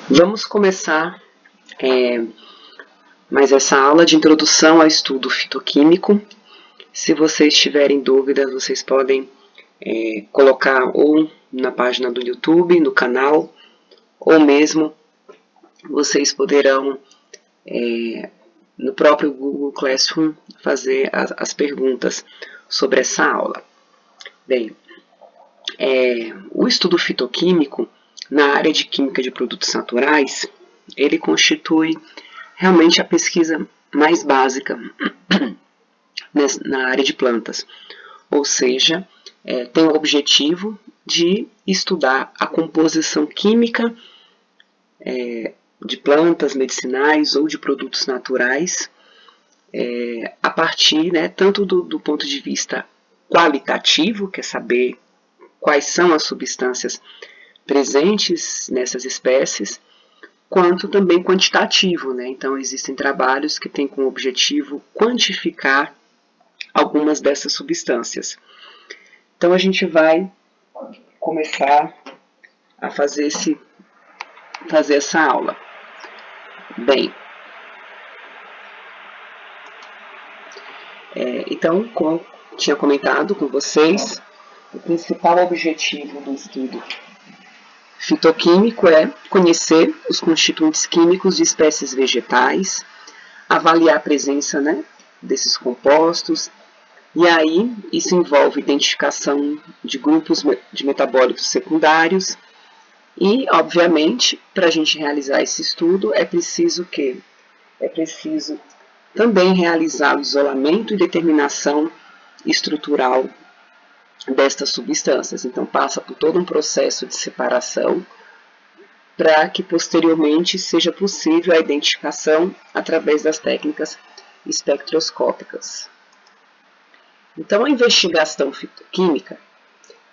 Vamos começar mais essa aula de introdução ao estudo fitoquímico. Se vocês tiverem dúvidas, vocês podem colocar ou na página do YouTube, no canal, ou mesmo vocês poderão, no próprio Google Classroom, fazer as perguntas sobre essa aula. Bem, o estudo fitoquímico na área de química de produtos naturais, ele constitui realmente a pesquisa mais básica na área de plantas, ou seja, tem o objetivo de estudar a composição química de plantas medicinais ou de produtos naturais, a partir, tanto do ponto de vista qualitativo, que é saber quais são as substâncias presentes nessas espécies, quanto também quantitativo, Então, existem trabalhos que têm como objetivo quantificar algumas dessas substâncias. Então, a gente vai começar a fazer essa aula. Bem, então, como eu tinha comentado com vocês, o principal objetivo do estudo fitoquímico é conhecer os constituintes químicos de espécies vegetais, avaliar a presença desses compostos, e aí isso envolve identificação de grupos de metabólitos secundários e, obviamente, para a gente realizar esse estudo é preciso também realizar o isolamento e determinação estrutural destas substâncias. Então, passa por todo um processo de separação para que posteriormente seja possível a identificação através das técnicas espectroscópicas. Então, a investigação fitoquímica,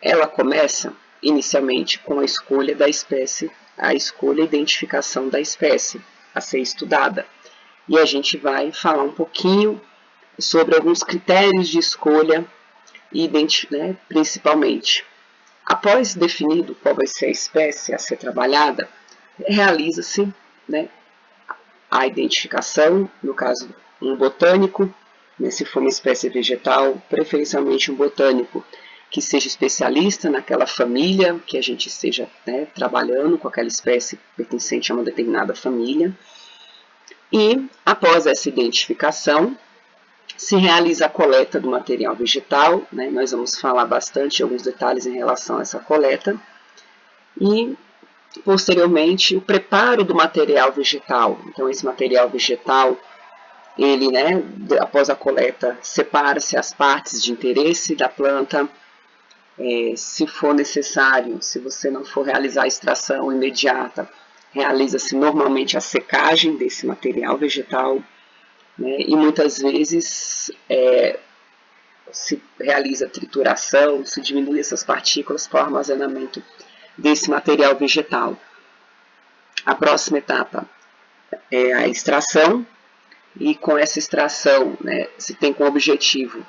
ela começa inicialmente com a escolha da espécie, a escolha e identificação da espécie a ser estudada. E a gente vai falar um pouquinho sobre alguns critérios de escolha, principalmente. Após definido qual vai ser a espécie a ser trabalhada, realiza-se a identificação, no caso um botânico, se for uma espécie vegetal, preferencialmente um botânico que seja especialista naquela família, que a gente esteja trabalhando com aquela espécie pertencente a uma determinada família. E, após essa identificação, se realiza a coleta do material vegetal, nós vamos falar bastante alguns detalhes em relação a essa coleta, e, posteriormente, o preparo do material vegetal. Então, esse material vegetal, ele, após a coleta, separa-se as partes de interesse da planta. Se for necessário, se você não for realizar a extração imediata, realiza-se normalmente a secagem desse material vegetal, e muitas vezes se realiza a trituração, se diminui essas partículas para o armazenamento desse material vegetal. A próxima etapa é a extração, e com essa extração se tem como objetivo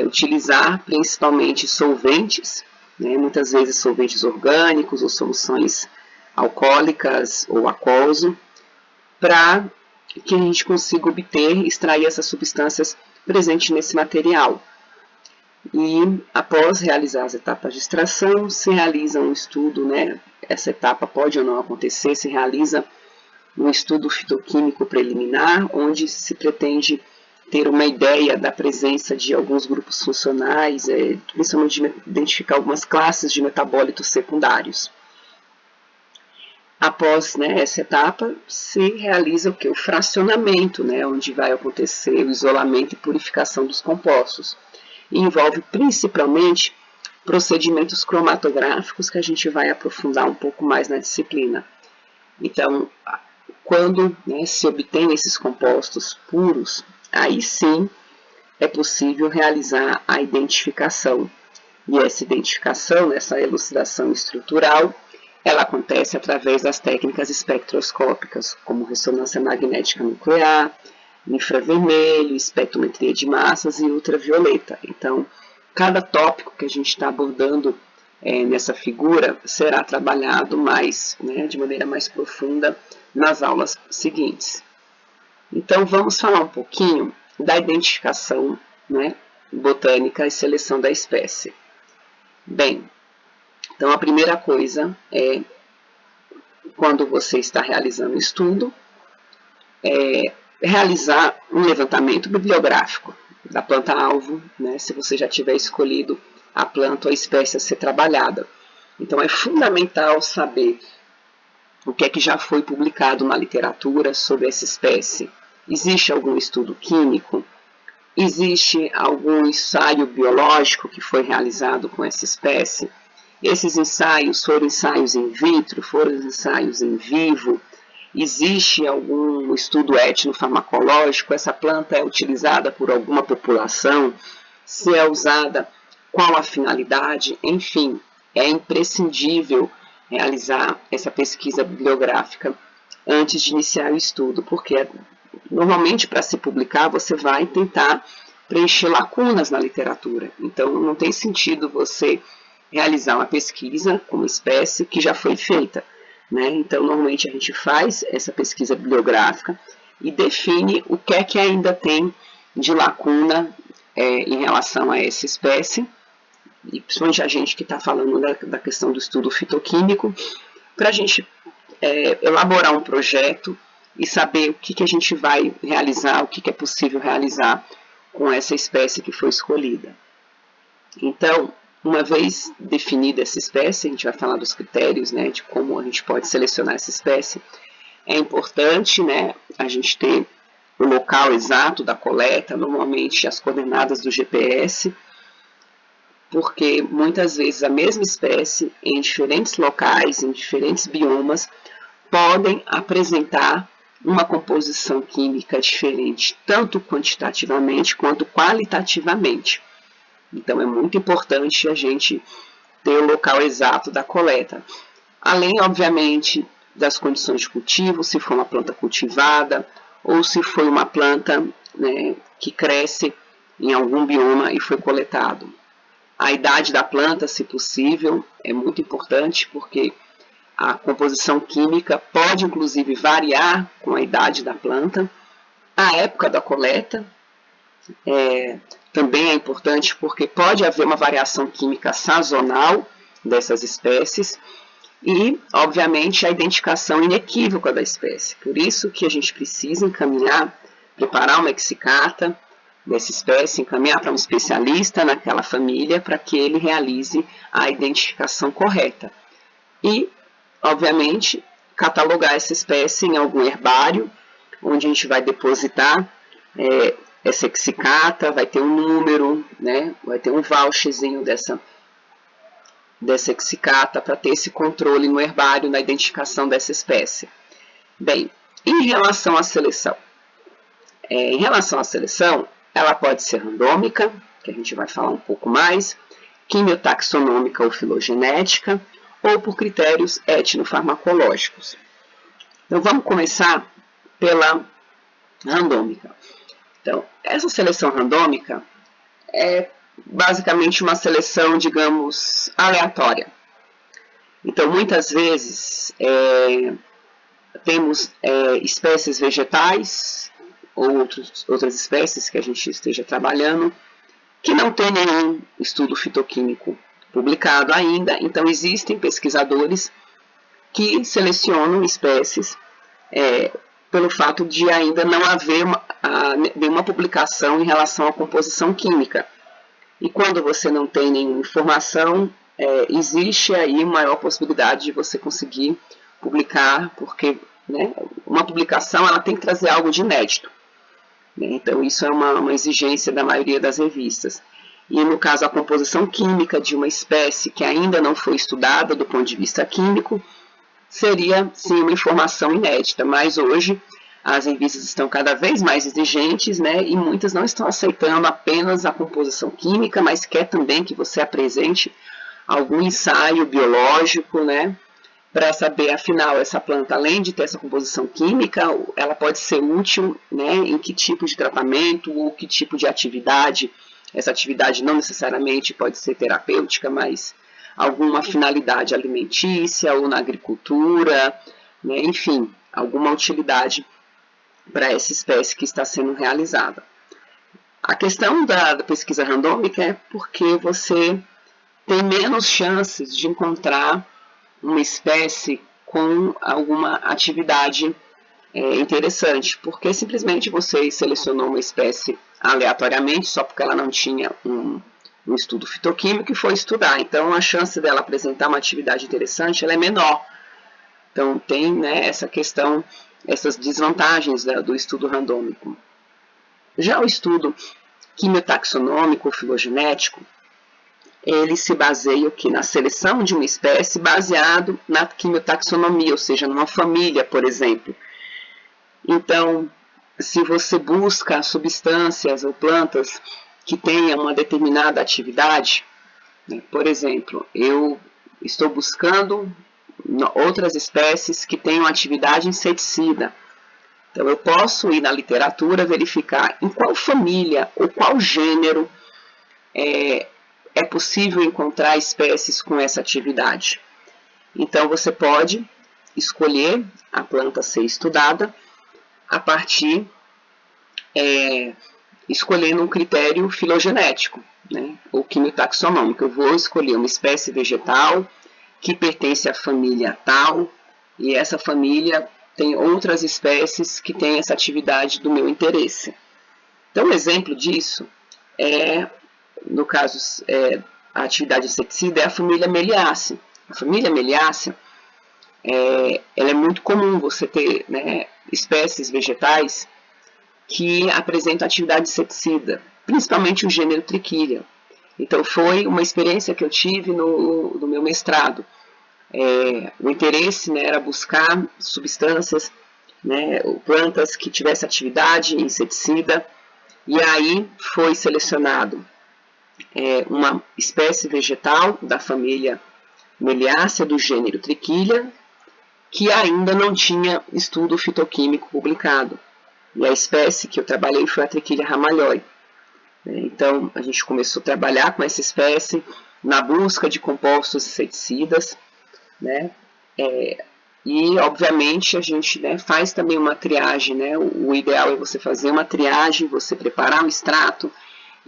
utilizar principalmente solventes, muitas vezes solventes orgânicos ou soluções alcoólicas ou aquoso, para que a gente consiga extrair essas substâncias presentes nesse material. E após realizar as etapas de extração, se realiza um estudo, essa etapa pode ou não acontecer, se realiza um estudo fitoquímico preliminar, onde se pretende ter uma ideia da presença de alguns grupos funcionais, principalmente de identificar algumas classes de metabólitos secundários. Após essa etapa, se realiza o fracionamento, onde vai acontecer o isolamento e purificação dos compostos. E envolve principalmente procedimentos cromatográficos que a gente vai aprofundar um pouco mais na disciplina. Então, quando se obtém esses compostos puros, aí sim é possível realizar a identificação. E essa identificação, essa elucidação estrutural, ela acontece através das técnicas espectroscópicas, como ressonância magnética nuclear, infravermelho, espectrometria de massas e ultravioleta. Então, cada tópico que a gente está abordando nessa figura será trabalhado mais, né, de maneira mais profunda nas aulas seguintes. Então, vamos falar um pouquinho da identificação, né, botânica e seleção da espécie. Bem, então a primeira coisa é, quando você está realizando o estudo, realizar um levantamento bibliográfico da planta-alvo, né, se você já tiver escolhido a planta ou a espécie a ser trabalhada. Então, é fundamental saber o que é que já foi publicado na literatura sobre essa espécie. Existe algum estudo químico? Existe algum ensaio biológico que foi realizado com essa espécie? Esses ensaios foram ensaios in vitro, foram ensaios em vivo? Existe algum estudo etnofarmacológico? Essa planta é utilizada por alguma população? Se é usada, qual a finalidade? Enfim, é imprescindível realizar essa pesquisa bibliográfica antes de iniciar o estudo, porque normalmente para se publicar você vai tentar preencher lacunas na literatura. Então não tem sentido você realizar uma pesquisa com uma espécie que já foi feita, né? Então normalmente a gente faz essa pesquisa bibliográfica e define o que é que ainda tem de lacuna em relação a essa espécie, e principalmente a gente que está falando da questão do estudo fitoquímico, para a gente elaborar um projeto e saber o que a gente vai realizar, o que é possível realizar com essa espécie que foi escolhida. Então, uma vez definida essa espécie, a gente vai falar dos critérios, né, de como a gente pode selecionar essa espécie. É importante, né, a gente ter o local exato da coleta, normalmente as coordenadas do GPS, porque muitas vezes a mesma espécie, em diferentes locais, em diferentes biomas, podem apresentar uma composição química diferente, tanto quantitativamente quanto qualitativamente. Então, é muito importante a gente ter o local exato da coleta. Além, obviamente, das condições de cultivo, se for uma planta cultivada ou se foi uma planta, né, que cresce em algum bioma e foi coletado. A idade da planta, se possível, é muito importante, porque a composição química pode, inclusive, variar com a idade da planta. A época da coleta também é importante, porque pode haver uma variação química sazonal dessas espécies e, obviamente, a identificação inequívoca da espécie. Por isso que a gente precisa encaminhar, preparar uma exicata dessa espécie, encaminhar para um especialista naquela família para que ele realize a identificação correta. E, obviamente, catalogar essa espécie em algum herbário, onde a gente vai depositar essa exicata, vai ter um número, né, vai ter um voucherzinho dessa exicata para ter esse controle no herbário, na identificação dessa espécie. Bem, em relação à seleção? Em relação à seleção, ela pode ser randômica, que a gente vai falar um pouco mais, quimiotaxonômica ou filogenética, ou por critérios etnofarmacológicos. Então, vamos começar pela randômica. Então, essa seleção randômica é basicamente uma seleção, digamos, aleatória. Então, muitas vezes, temos espécies vegetais ou outras espécies que a gente esteja trabalhando que não tem nenhum estudo fitoquímico publicado ainda. Então, existem pesquisadores que selecionam espécies pelo fato de ainda não haver nenhuma publicação em relação à composição química. E quando você não tem nenhuma informação, existe aí maior possibilidade de você conseguir publicar, porque, né, uma publicação ela tem que trazer algo de inédito. Né? Então, isso é uma exigência da maioria das revistas. E, no caso, a composição química de uma espécie que ainda não foi estudada do ponto de vista químico, seria, sim, uma informação inédita. Mas, hoje, as revistas estão cada vez mais exigentes, né? E muitas não estão aceitando apenas a composição química, mas quer também que você apresente algum ensaio biológico, né? Para saber, afinal, essa planta, além de ter essa composição química, ela pode ser útil, né, em que tipo de tratamento ou que tipo de atividade. Essa atividade não necessariamente pode ser terapêutica, mas alguma finalidade alimentícia ou na agricultura, né? Enfim, alguma utilidade para essa espécie que está sendo realizada. A questão da pesquisa randômica é porque você tem menos chances de encontrar uma espécie com alguma atividade interessante, porque simplesmente você selecionou uma espécie aleatoriamente, só porque ela não tinha um estudo fitoquímico e foi estudar. Então, a chance dela apresentar uma atividade interessante ela é menor. Então, tem, né, essa questão, essas desvantagens, né, do estudo randômico. Já o estudo quimiotaxonômico ou filogenético, ele se baseia aqui na seleção de uma espécie baseado na quimiotaxonomia, ou seja, numa família, por exemplo. Então, se você busca substâncias ou plantas que tenham uma determinada atividade, né, por exemplo, eu estou buscando outras espécies que tenham atividade inseticida. Então, eu posso ir na literatura verificar em qual família ou qual gênero é possível encontrar espécies com essa atividade. Então, você pode escolher a planta a ser estudada a partir, escolhendo um critério filogenético, né, ou quimiotaxonômico. Eu vou escolher uma espécie vegetal que pertence à família tal, e essa família tem outras espécies que têm essa atividade do meu interesse. Então, um exemplo disso é, no caso, a atividade inseticida é a família Meliaceae. A família Meliaceae, ela é muito comum você ter, né, espécies vegetais que apresentam atividade inseticida, principalmente o gênero Trichilia. Então, foi uma experiência que eu tive no meu mestrado. O interesse, né, era buscar substâncias, né, plantas que tivessem atividade inseticida, e aí foi selecionado uma espécie vegetal da família Meliaceae, do gênero Trichilia, que ainda não tinha estudo fitoquímico publicado. E a espécie que eu trabalhei foi a Trichilia ramalhoi. Então, a gente começou a trabalhar com essa espécie na busca de compostos inseticidas, né? E, obviamente, a gente, né, faz também uma triagem, né? O ideal é você fazer uma triagem, você preparar um extrato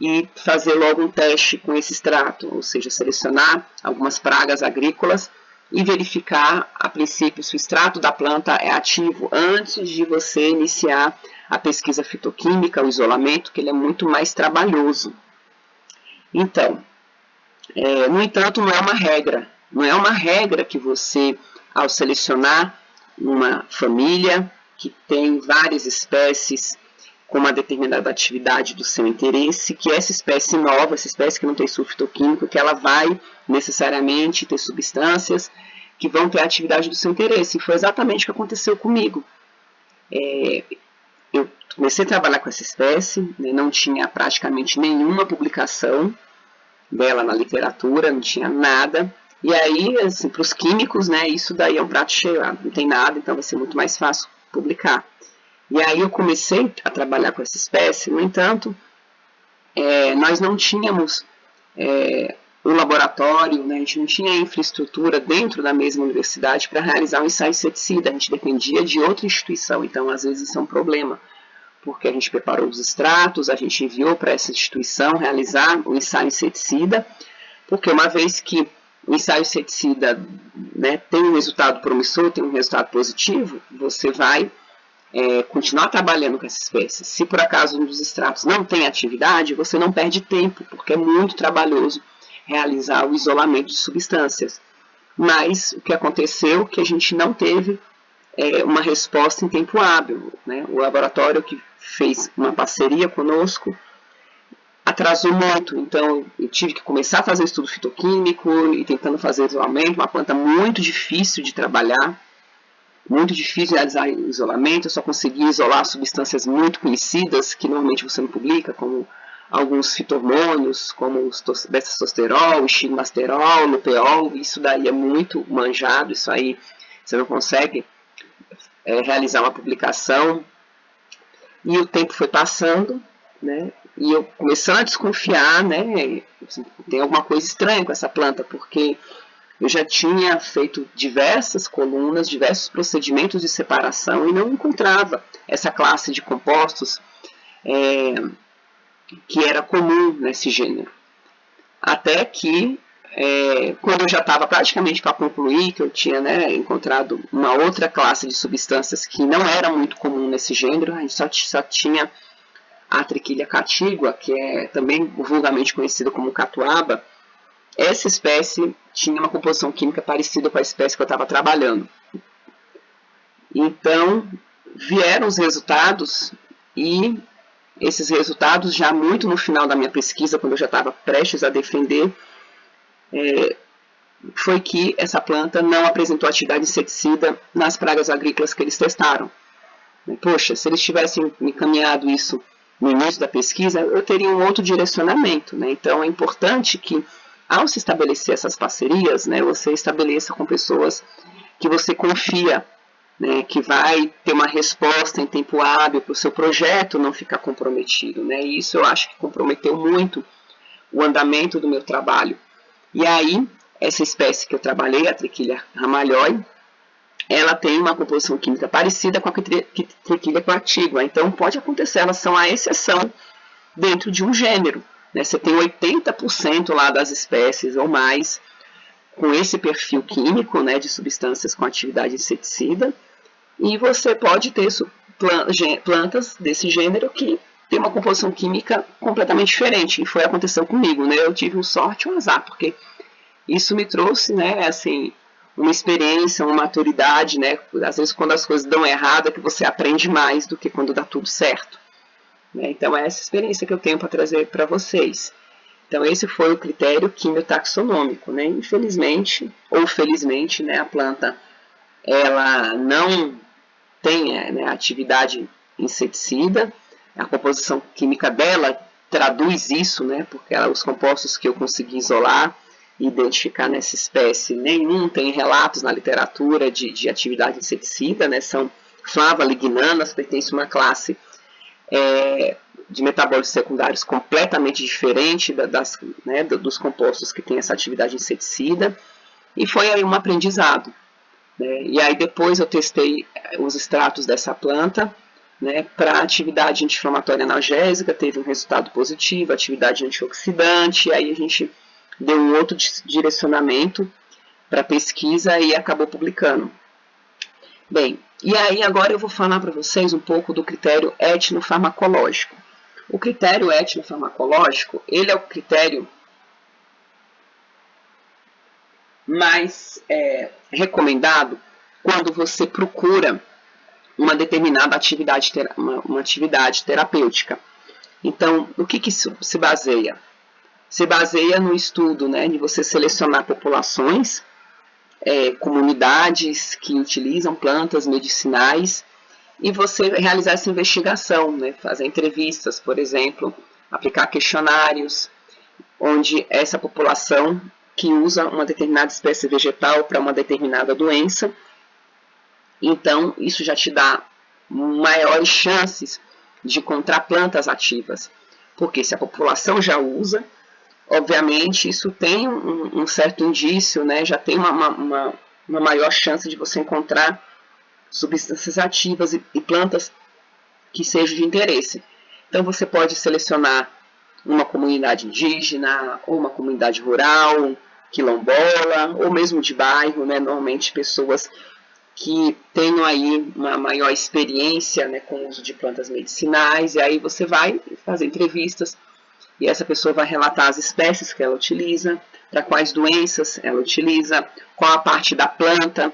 e fazer logo um teste com esse extrato, ou seja, selecionar algumas pragas agrícolas e verificar, a princípio, se o extrato da planta é ativo antes de você iniciar a pesquisa fitoquímica, o isolamento, que ele é muito mais trabalhoso. Então, no entanto, não é uma regra que você, ao selecionar uma família que tem várias espécies com uma determinada atividade do seu interesse, que essa espécie nova, essa espécie que não tem estudo fitoquímico, que ela vai necessariamente ter substâncias que vão ter a atividade do seu interesse. E foi exatamente o que aconteceu comigo. Eu comecei a trabalhar com essa espécie, né, não tinha praticamente nenhuma publicação dela na literatura, não tinha nada. E aí, assim, para os químicos, né, isso daí é um prato cheio, não tem nada, então vai ser muito mais fácil publicar. E aí eu comecei a trabalhar com essa espécie, no entanto, nós não tínhamos um laboratório, né, a gente não tinha infraestrutura dentro da mesma universidade para realizar um ensaio inseticida, a gente dependia de outra instituição, então às vezes isso é um problema, porque a gente preparou os extratos, a gente enviou para essa instituição realizar o ensaio inseticida, porque uma vez que o ensaio inseticida, né, tem um resultado promissor, tem um resultado positivo, você vai continuar trabalhando com essa espécie. Se por acaso um dos extratos não tem atividade, você não perde tempo, porque é muito trabalhoso realizar o isolamento de substâncias. Mas o que aconteceu é que a gente não teve uma resposta em tempo hábil, né? O laboratório que fez uma parceria conosco atrasou muito, então eu tive que começar a fazer estudo fitoquímico e tentando fazer isolamento, uma planta muito difícil de trabalhar, muito difícil de realizar isolamento, eu só consegui isolar substâncias muito conhecidas que normalmente você não publica, como alguns fitohormônios, como o beta-sosterol, o estigmasterol, o lupeol, isso daí é muito manjado, isso aí você não consegue realizar uma publicação. E o tempo foi passando né? E eu começando a desconfiar, né? Tem alguma coisa estranha com essa planta, porque eu já tinha feito diversas colunas, diversos procedimentos de separação e não encontrava essa classe de compostos que era comum nesse gênero. Até que, quando eu já estava praticamente para concluir, que eu tinha, né, encontrado uma outra classe de substâncias que não era muito comum nesse gênero, a gente só tinha a triquilha catigua, que é também vulgarmente conhecida como catuaba. Essa espécie tinha uma composição química parecida com a espécie que eu estava trabalhando. Então, vieram os resultados e esses resultados, já muito no final da minha pesquisa, quando eu já estava prestes a defender, foi que essa planta não apresentou atividade inseticida nas pragas agrícolas que eles testaram. Poxa, se eles tivessem me encaminhado isso no início da pesquisa, eu teria um outro direcionamento, né? Então é importante que, ao se estabelecer essas parcerias, né, você estabeleça com pessoas que você confia, né, que vai ter uma resposta em tempo hábil para o seu projeto não ficar comprometido, né? E isso eu acho que comprometeu muito o andamento do meu trabalho. E aí, essa espécie que eu trabalhei, a Triquilha ramalhoi, ela tem uma composição química parecida com a Triquilha catigua. Então, pode acontecer, elas são a exceção dentro de um gênero. Né? Você tem 80% lá das espécies ou mais com esse perfil químico, né, de substâncias com atividade inseticida, e você pode ter plantas desse gênero que tem uma composição química completamente diferente, e foi o que aconteceu comigo, né? Eu tive sorte e um azar, porque isso me trouxe, né, assim, uma experiência, uma maturidade, né? Às vezes quando as coisas dão errado é que você aprende mais do que quando dá tudo certo. Né? Então é essa experiência que eu tenho para trazer para vocês. Então esse foi o critério quimiotaxonômico, né? Infelizmente ou felizmente, né, a planta ela não tem, né, atividade inseticida, a composição química dela traduz isso, né, porque os compostos que eu consegui isolar e identificar nessa espécie, nenhum tem relatos na literatura de atividade inseticida, né, são flavolignanas, pertencem a uma classe de metabólitos secundários completamente diferente né, dos compostos que têm essa atividade inseticida, e foi aí um aprendizado. Né? E aí depois eu testei os extratos dessa planta, né, para atividade anti-inflamatória analgésica, teve um resultado positivo, atividade antioxidante, e aí a gente deu um outro direcionamento para a pesquisa e acabou publicando. Bem, e aí agora eu vou falar para vocês um pouco do critério etnofarmacológico. O critério etnofarmacológico, ele é o critério mais recomendado quando você procura uma determinada atividade, uma atividade terapêutica. Então, o que isso se baseia? Se baseia no estudo, né, de você selecionar populações, comunidades que utilizam plantas medicinais e você realizar essa investigação, né, fazer entrevistas, por exemplo, aplicar questionários, onde essa população que usa uma determinada espécie vegetal para uma determinada doença, então isso já te dá maiores chances de encontrar plantas ativas, porque se a população já usa, obviamente isso tem um certo indício, né, já tem uma maior chance de você encontrar substâncias ativas e plantas que sejam de interesse. Então você pode selecionar uma comunidade indígena, ou uma comunidade rural, quilombola, ou mesmo de bairro, né, normalmente pessoas que tenham aí uma maior experiência, né, com o uso de plantas medicinais, e aí você vai fazer entrevistas, e essa pessoa vai relatar as espécies que ela utiliza, para quais doenças ela utiliza, qual a parte da planta,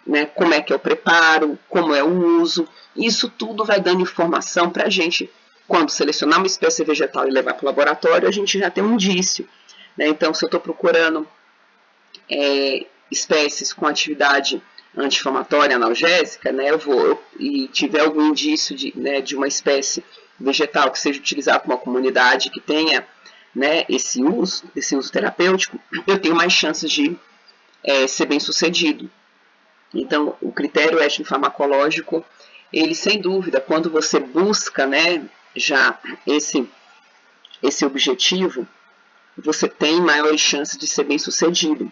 né, como é que é o preparo, como é o uso. Isso tudo vai dando informação para a gente, quando selecionar uma espécie vegetal e levar para o laboratório, a gente já tem um indício. Né? Então, se eu estou procurando espécies com atividade anti-inflamatória, analgésica, né, e tiver algum indício de uma espécie vegetal que seja utilizada por uma comunidade que tenha, né, esse uso terapêutico, eu tenho mais chances de ser bem sucedido. Então, o critério etnofarmacológico, ele sem dúvida, quando você busca, né, já esse objetivo, você tem maiores chances de ser bem sucedido.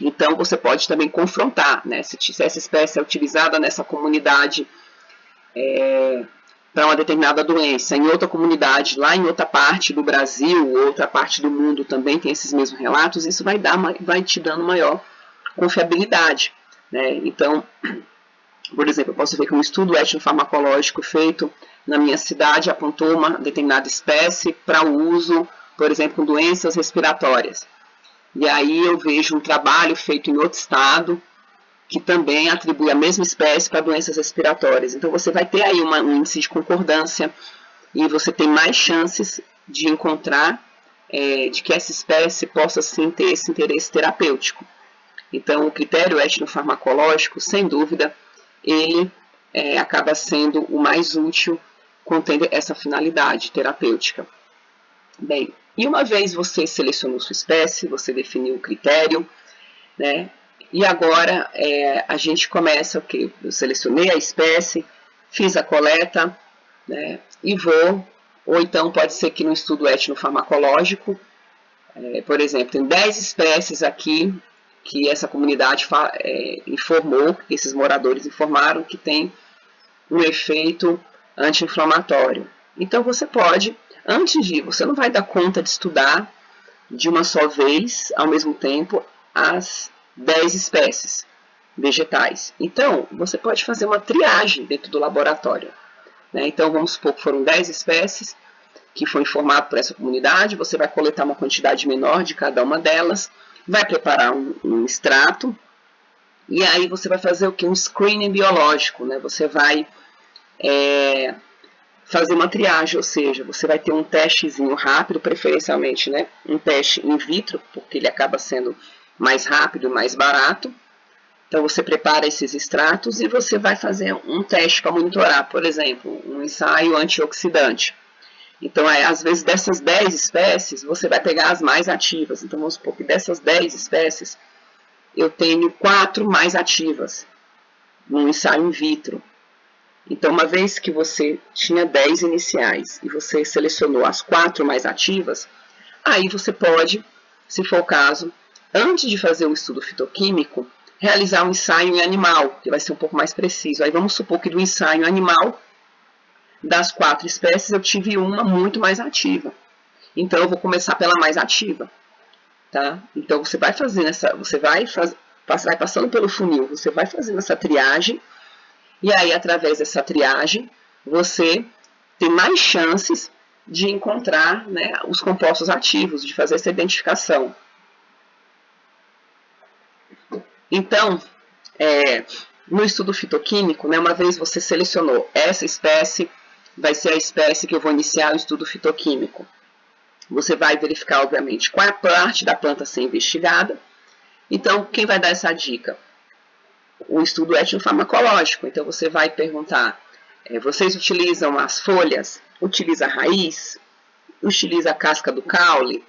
Então, você pode também confrontar, né? Se essa espécie é utilizada nessa comunidade para uma determinada doença, em outra comunidade, lá em outra parte do Brasil, outra parte do mundo também tem esses mesmos relatos, isso vai te dando maior confiabilidade, né? Então, por exemplo, eu posso ver que um estudo etnofarmacológico feito na minha cidade apontou uma determinada espécie para o uso, por exemplo, com doenças respiratórias. E aí eu vejo um trabalho feito em outro estado que também atribui a mesma espécie para doenças respiratórias. Então você vai ter aí um índice de concordância e você tem mais chances de encontrar de que essa espécie possa sim ter esse interesse terapêutico. Então o critério etnofarmacológico, sem dúvida, ele acaba sendo o mais útil contendo essa finalidade terapêutica. Bem, e uma vez você selecionou sua espécie, você definiu o critério, né? E agora a gente começa o que? Eu selecionei a espécie, fiz a coleta, né? E ou então pode ser que no estudo etnofarmacológico, por exemplo, tem 10 espécies aqui que essa comunidade informou, que esses moradores informaram que tem um efeito anti-inflamatório. Então você pode, antes de, você não vai dar conta de estudar de uma só vez, ao mesmo tempo, as 10 espécies vegetais. Então, você pode fazer uma triagem dentro do laboratório, né? Então, vamos supor que foram 10 espécies que foi informado por essa comunidade, você vai coletar uma quantidade menor de cada uma delas, vai preparar um extrato, e aí você vai fazer o que? Um screening biológico, né? Você vai fazer uma triagem, ou seja, você vai ter um testezinho rápido, preferencialmente, né? Um teste in vitro, porque ele acaba sendo mais rápido, mais barato. Então você prepara esses extratos e você vai fazer um teste para monitorar, por exemplo, um ensaio antioxidante. Então, às vezes, dessas 10 espécies, você vai pegar as mais ativas. Então, vamos supor que dessas 10 espécies, eu tenho 4 mais ativas num ensaio in vitro. Então, uma vez que você tinha 10 iniciais e você selecionou as 4 mais ativas, aí você pode, se for o caso, antes de fazer o estudo fitoquímico, realizar um ensaio em animal, que vai ser um pouco mais preciso. Aí vamos supor que do ensaio animal, das 4 espécies, eu tive uma muito mais ativa. Então, eu vou começar pela mais ativa. Tá? Então, você vai fazendo vai passando pelo funil, você vai fazendo essa triagem, e aí, através dessa triagem, você tem mais chances de encontrar, né, os compostos ativos, de fazer essa identificação. Então, no estudo fitoquímico, né, uma vez você selecionou essa espécie, vai ser a espécie que eu vou iniciar o estudo fitoquímico. Você vai verificar, obviamente, qual é a parte da planta a ser investigada. Então, quem vai dar essa dica? O estudo etnofarmacológico. Então, você vai perguntar, vocês utilizam as folhas? Utiliza a raiz? Utiliza a casca do caule?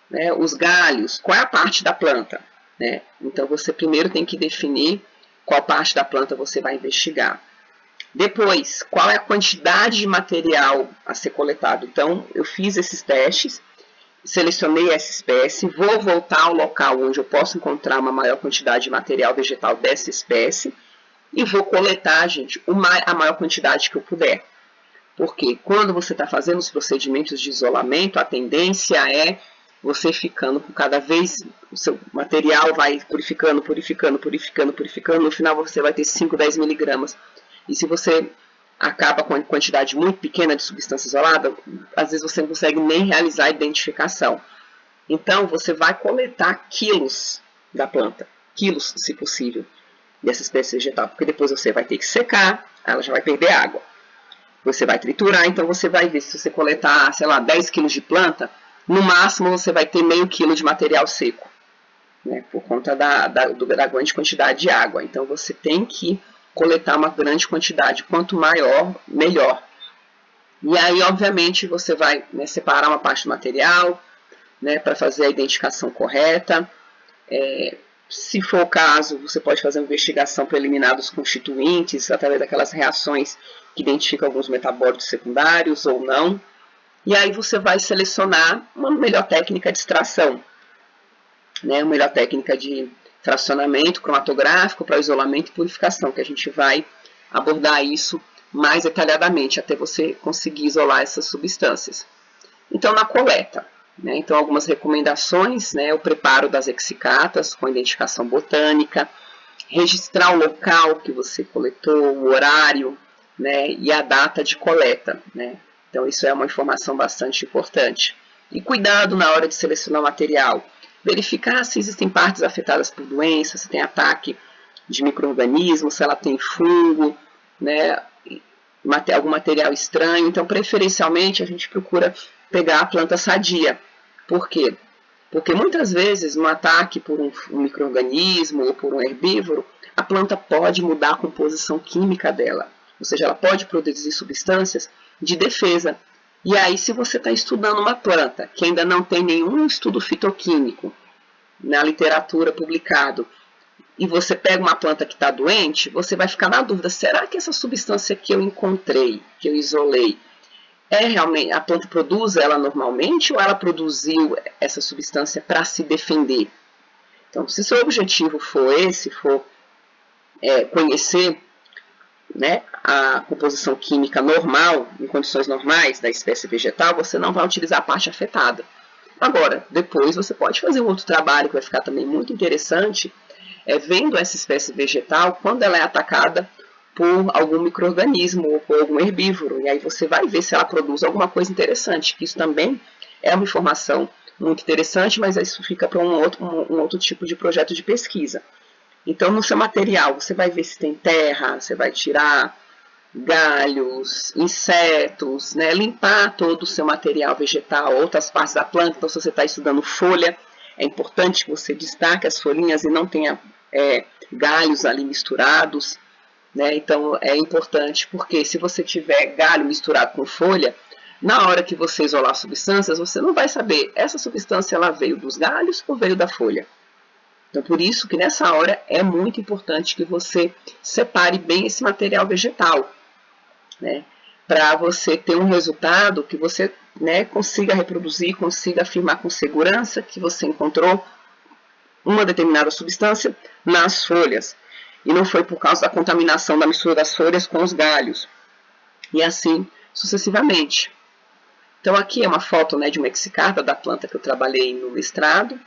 Né, os galhos? Qual é a parte da planta? Né? Então, você primeiro tem que definir qual parte da planta você vai investigar. Depois, qual é a quantidade de material a ser coletado? Então, eu fiz esses testes, selecionei essa espécie, vou voltar ao local onde eu posso encontrar uma maior quantidade de material vegetal dessa espécie e vou coletar, gente, a maior quantidade que eu puder. Porque quando você está fazendo os procedimentos de isolamento, a tendência é você ficando com cada vez, o seu material vai purificando, no final você vai ter 5, 10 miligramas. E se você acaba com uma quantidade muito pequena de substância isolada, às vezes você não consegue nem realizar a identificação. Então, você vai coletar quilos da planta, quilos, se possível, dessa espécie vegetal, porque depois você vai ter que secar, ela já vai perder água. Você vai triturar, então você vai ver, se você coletar, sei lá, 10 quilos de planta, no máximo você vai ter meio quilo de material seco, né, por conta da grande quantidade de água. Então, você tem que coletar uma grande quantidade, quanto maior, melhor. E aí, obviamente, você vai, né, separar uma parte do material, né, para fazer a identificação correta. Se for o caso, você pode fazer uma investigação preliminar dos constituintes, através daquelas reações que identificam alguns metabólitos secundários ou não. E aí você vai selecionar uma melhor técnica de extração, né? Uma melhor técnica de fracionamento cromatográfico para isolamento e purificação, que a gente vai abordar isso mais detalhadamente, até você conseguir isolar essas substâncias. Então, na coleta, né? Então, algumas recomendações, né? O preparo das exicatas com identificação botânica, registrar o local que você coletou, o horário, né? E a data de coleta, né? Então, isso é uma informação bastante importante. E cuidado na hora de selecionar o material. Verificar se existem partes afetadas por doenças, se tem ataque de micro-organismos, se ela tem fungo, né? Algum material estranho. Então, preferencialmente, a gente procura pegar a planta sadia. Por quê? Porque muitas vezes, no ataque por um micro-organismo ou por um herbívoro, a planta pode mudar a composição química dela. Ou seja, ela pode produzir substâncias de defesa. E aí, se você está estudando uma planta que ainda não tem nenhum estudo fitoquímico na literatura publicado, e você pega uma planta que está doente, você vai ficar na dúvida, será que essa substância que eu encontrei, que eu isolei, realmente a planta produz ela normalmente ou ela produziu essa substância para se defender? Então, se seu objetivo for esse, for conhecer, né, a composição química normal, em condições normais da espécie vegetal, você não vai utilizar a parte afetada. Agora, depois você pode fazer um outro trabalho que vai ficar também muito interessante, vendo essa espécie vegetal quando ela é atacada por algum micro-organismo ou por algum herbívoro. E aí você vai ver se ela produz alguma coisa interessante, que isso também é uma informação muito interessante, mas isso fica para um outro tipo de projeto de pesquisa. Então, no seu material, você vai ver se tem terra, você vai tirar galhos, insetos, né? Limpar todo o seu material vegetal, outras partes da planta. Então, se você está estudando folha, é importante que você destaque as folhinhas e não tenha galhos ali misturados, né? Então, é importante porque se você tiver galho misturado com folha, na hora que você isolar substâncias, você não vai saber essa substância ela veio dos galhos ou veio da folha. Então, por isso que nessa hora é muito importante que você separe bem esse material vegetal, né? Para você ter um resultado que você, né, consiga reproduzir, consiga afirmar com segurança que você encontrou uma determinada substância nas folhas. E não foi por causa da contaminação da mistura das folhas com os galhos. E assim sucessivamente. Então, aqui é uma foto, né, de uma exicata da planta que eu trabalhei no mestrado,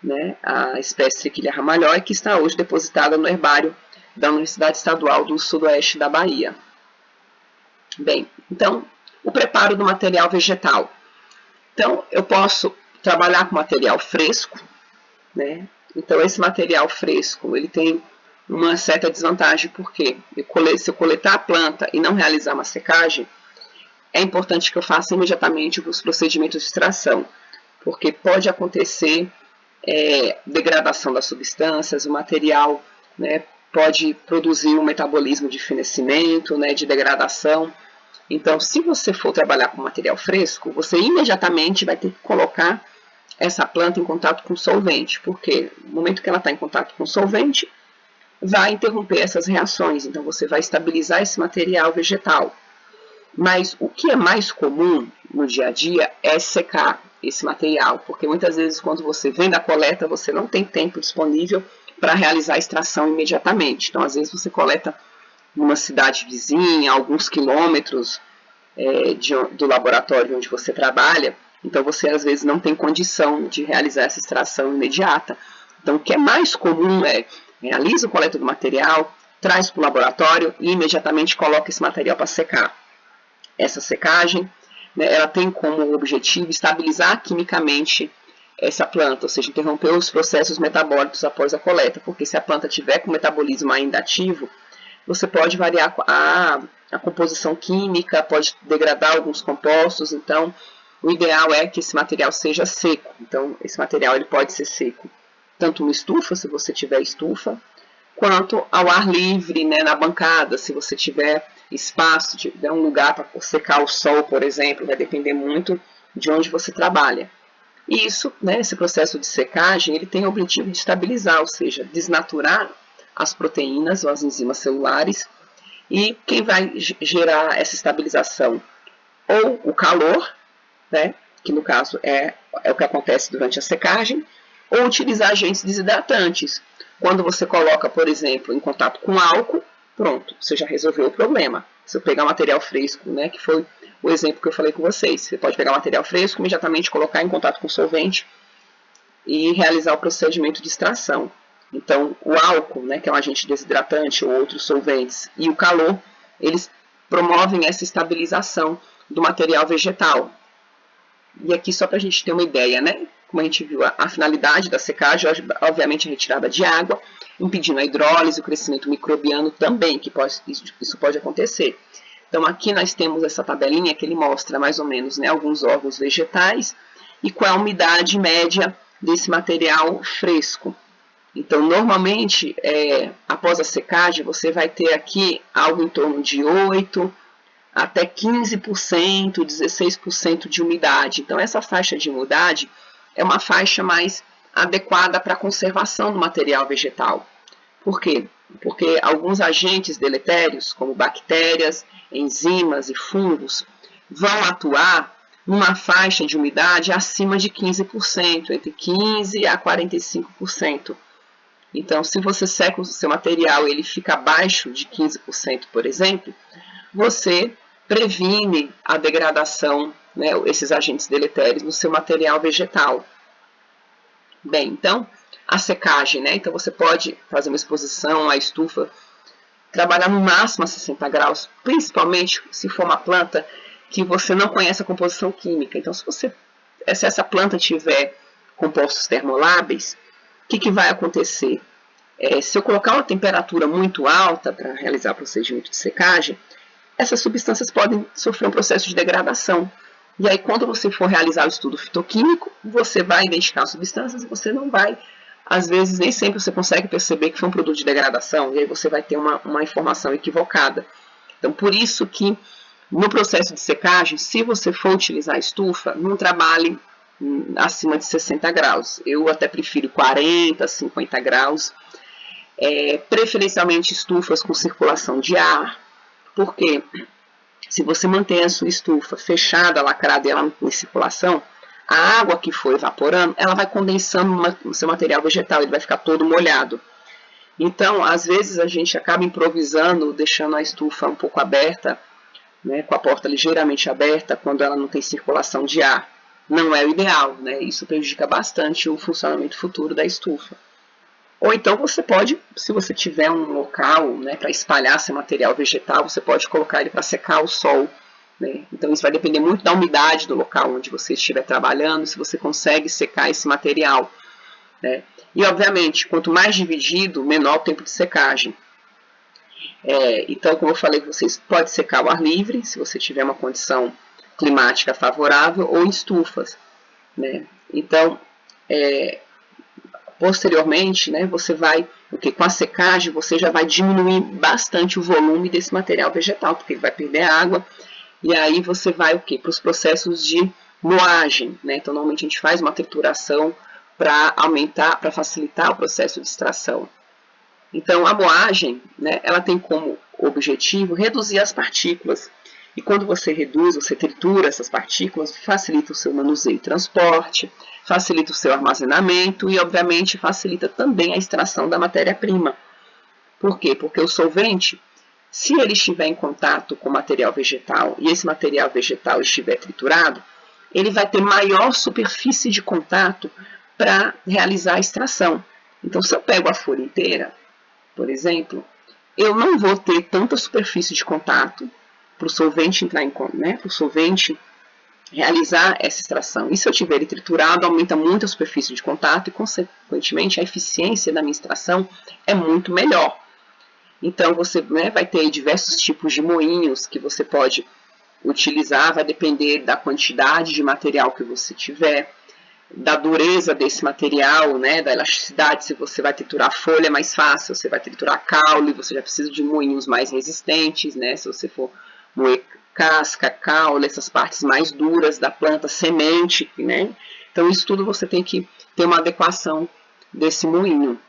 né, a espécie Trichilia ramalhoi, que está hoje depositada no herbário da Universidade Estadual do Sudoeste da Bahia. Bem, então, o preparo do material vegetal. Então, eu posso trabalhar com material fresco, né? Então, esse material fresco, ele tem uma certa desvantagem, porque se eu coletar a planta e não realizar uma secagem, é importante que eu faça imediatamente os procedimentos de extração, porque pode acontecer degradação das substâncias, o material, né, pode produzir um metabolismo de fenecimento, né, de degradação. Então, se você for trabalhar com material fresco, você imediatamente vai ter que colocar essa planta em contato com solvente, porque no momento que ela está em contato com solvente, vai interromper essas reações, então você vai estabilizar esse material vegetal. Mas o que é mais comum no dia a dia é secar esse material, porque muitas vezes quando você vem da coleta, você não tem tempo disponível para realizar a extração imediatamente. Então, às vezes você coleta numa cidade vizinha, alguns quilômetros do laboratório onde você trabalha, então você às vezes não tem condição de realizar essa extração imediata. Então, o que é mais comum realiza a coleta do material, traz para o laboratório e imediatamente coloca esse material para secar. Essa secagem, né, ela tem como objetivo estabilizar quimicamente essa planta, ou seja, interromper os processos metabólicos após a coleta, porque se a planta tiver com o metabolismo ainda ativo, você pode variar a composição química, pode degradar alguns compostos, então o ideal é que esse material seja seco. Então, esse material ele pode ser seco tanto no estufa, se você tiver estufa, quanto ao ar livre, né, na bancada, se você tiver espaço, tiver um lugar para secar o sol, por exemplo, vai depender muito de onde você trabalha. E isso, né, esse processo de secagem, ele tem o objetivo de estabilizar, ou seja, desnaturar as proteínas ou as enzimas celulares. E quem vai gerar essa estabilização? Ou o calor, né, que no caso é o que acontece durante a secagem, ou utilizar agentes desidratantes. Quando você coloca, por exemplo, em contato com álcool, pronto, você já resolveu o problema. Se eu pegar material fresco, né, que foi o exemplo que eu falei com vocês, você pode pegar material fresco, imediatamente colocar em contato com solvente e realizar o procedimento de extração. Então, o álcool, né, que é um agente desidratante, ou outros solventes, e o calor, eles promovem essa estabilização do material vegetal. E aqui, só para a gente ter uma ideia, né, como a gente viu, a finalidade da secagem, obviamente, a retirada de água, impedindo a hidrólise, o crescimento microbiano também, que isso pode acontecer. Então, aqui nós temos essa tabelinha que ele mostra mais ou menos, né, alguns órgãos vegetais e qual a umidade média desse material fresco. Então, normalmente, após a secagem, você vai ter aqui algo em torno de 8% até 15%, 16% de umidade. Então, essa faixa de umidade é uma faixa mais adequada para a conservação do material vegetal. Por quê? Porque alguns agentes deletérios, como bactérias, enzimas e fungos, vão atuar numa faixa de umidade acima de 15%, entre 15% a 45%. Então, se você seca o seu material e ele fica abaixo de 15%, por exemplo, você previne a degradação, né, esses agentes deletérios no seu material vegetal. Bem, então, a secagem, né? Então, você pode fazer uma exposição à estufa, trabalhar no máximo a 60 graus, principalmente se for uma planta que você não conhece a composição química. Então, se essa planta tiver compostos termoláveis, o que vai acontecer? Se eu colocar uma temperatura muito alta para realizar o procedimento de secagem, essas substâncias podem sofrer um processo de degradação. E aí, quando você for realizar o estudo fitoquímico, você vai identificar as substâncias e você não vai, às vezes, nem sempre você consegue perceber que foi um produto de degradação, e aí você vai ter uma informação equivocada. Então, por isso que no processo de secagem, se você for utilizar a estufa, não trabalhe acima de 60 graus. Eu até prefiro 40, 50 graus, preferencialmente estufas com circulação de ar, porque se você mantém a sua estufa fechada, lacrada e ela em circulação, a água que for evaporando, ela vai condensando no seu material vegetal, ele vai ficar todo molhado. Então, às vezes a gente acaba improvisando, deixando a estufa um pouco aberta, né, com a porta ligeiramente aberta, quando ela não tem circulação de ar. Não é o ideal, né? Isso prejudica bastante o funcionamento futuro da estufa. Ou então você pode, se você tiver um local, né, para espalhar seu material vegetal, você pode colocar ele para secar ao sol. Né? Então isso vai depender muito da umidade do local onde você estiver trabalhando, se você consegue secar esse material. Né? E obviamente, quanto mais dividido, menor o tempo de secagem. Então, como eu falei, você pode secar ao ar livre, se você tiver uma condição climática favorável, ou em estufas. Né? Então, posteriormente, né, você vai, com a secagem, você já vai diminuir bastante o volume desse material vegetal, porque ele vai perder água, e aí você vai para os processos de moagem, né? Então, normalmente a gente faz uma trituração para aumentar, para facilitar o processo de extração. Então, a moagem, né, ela tem como objetivo reduzir as partículas. E quando você reduz, você tritura essas partículas, facilita o seu manuseio e transporte, facilita o seu armazenamento e, obviamente, facilita também a extração da matéria-prima. Por quê? Porque o solvente, se ele estiver em contato com o material vegetal e esse material vegetal estiver triturado, ele vai ter maior superfície de contato para realizar a extração. Então, se eu pego a folha inteira, por exemplo, eu não vou ter tanta superfície de contato para o solvente entrar em contato, né, para o solvente realizar essa extração. E se eu tiver ele triturado, aumenta muito a superfície de contato e, consequentemente, a eficiência da minha extração é muito melhor. Então, você, né, vai ter diversos tipos de moinhos que você pode utilizar, vai depender da quantidade de material que você tiver, da dureza desse material, né, da elasticidade. Se você vai triturar folha é mais fácil, se você vai triturar caule, você já precisa de moinhos mais resistentes, né, se você for moer casca, caule, essas partes mais duras da planta, semente, né? Então isso tudo você tem que ter uma adequação desse moinho.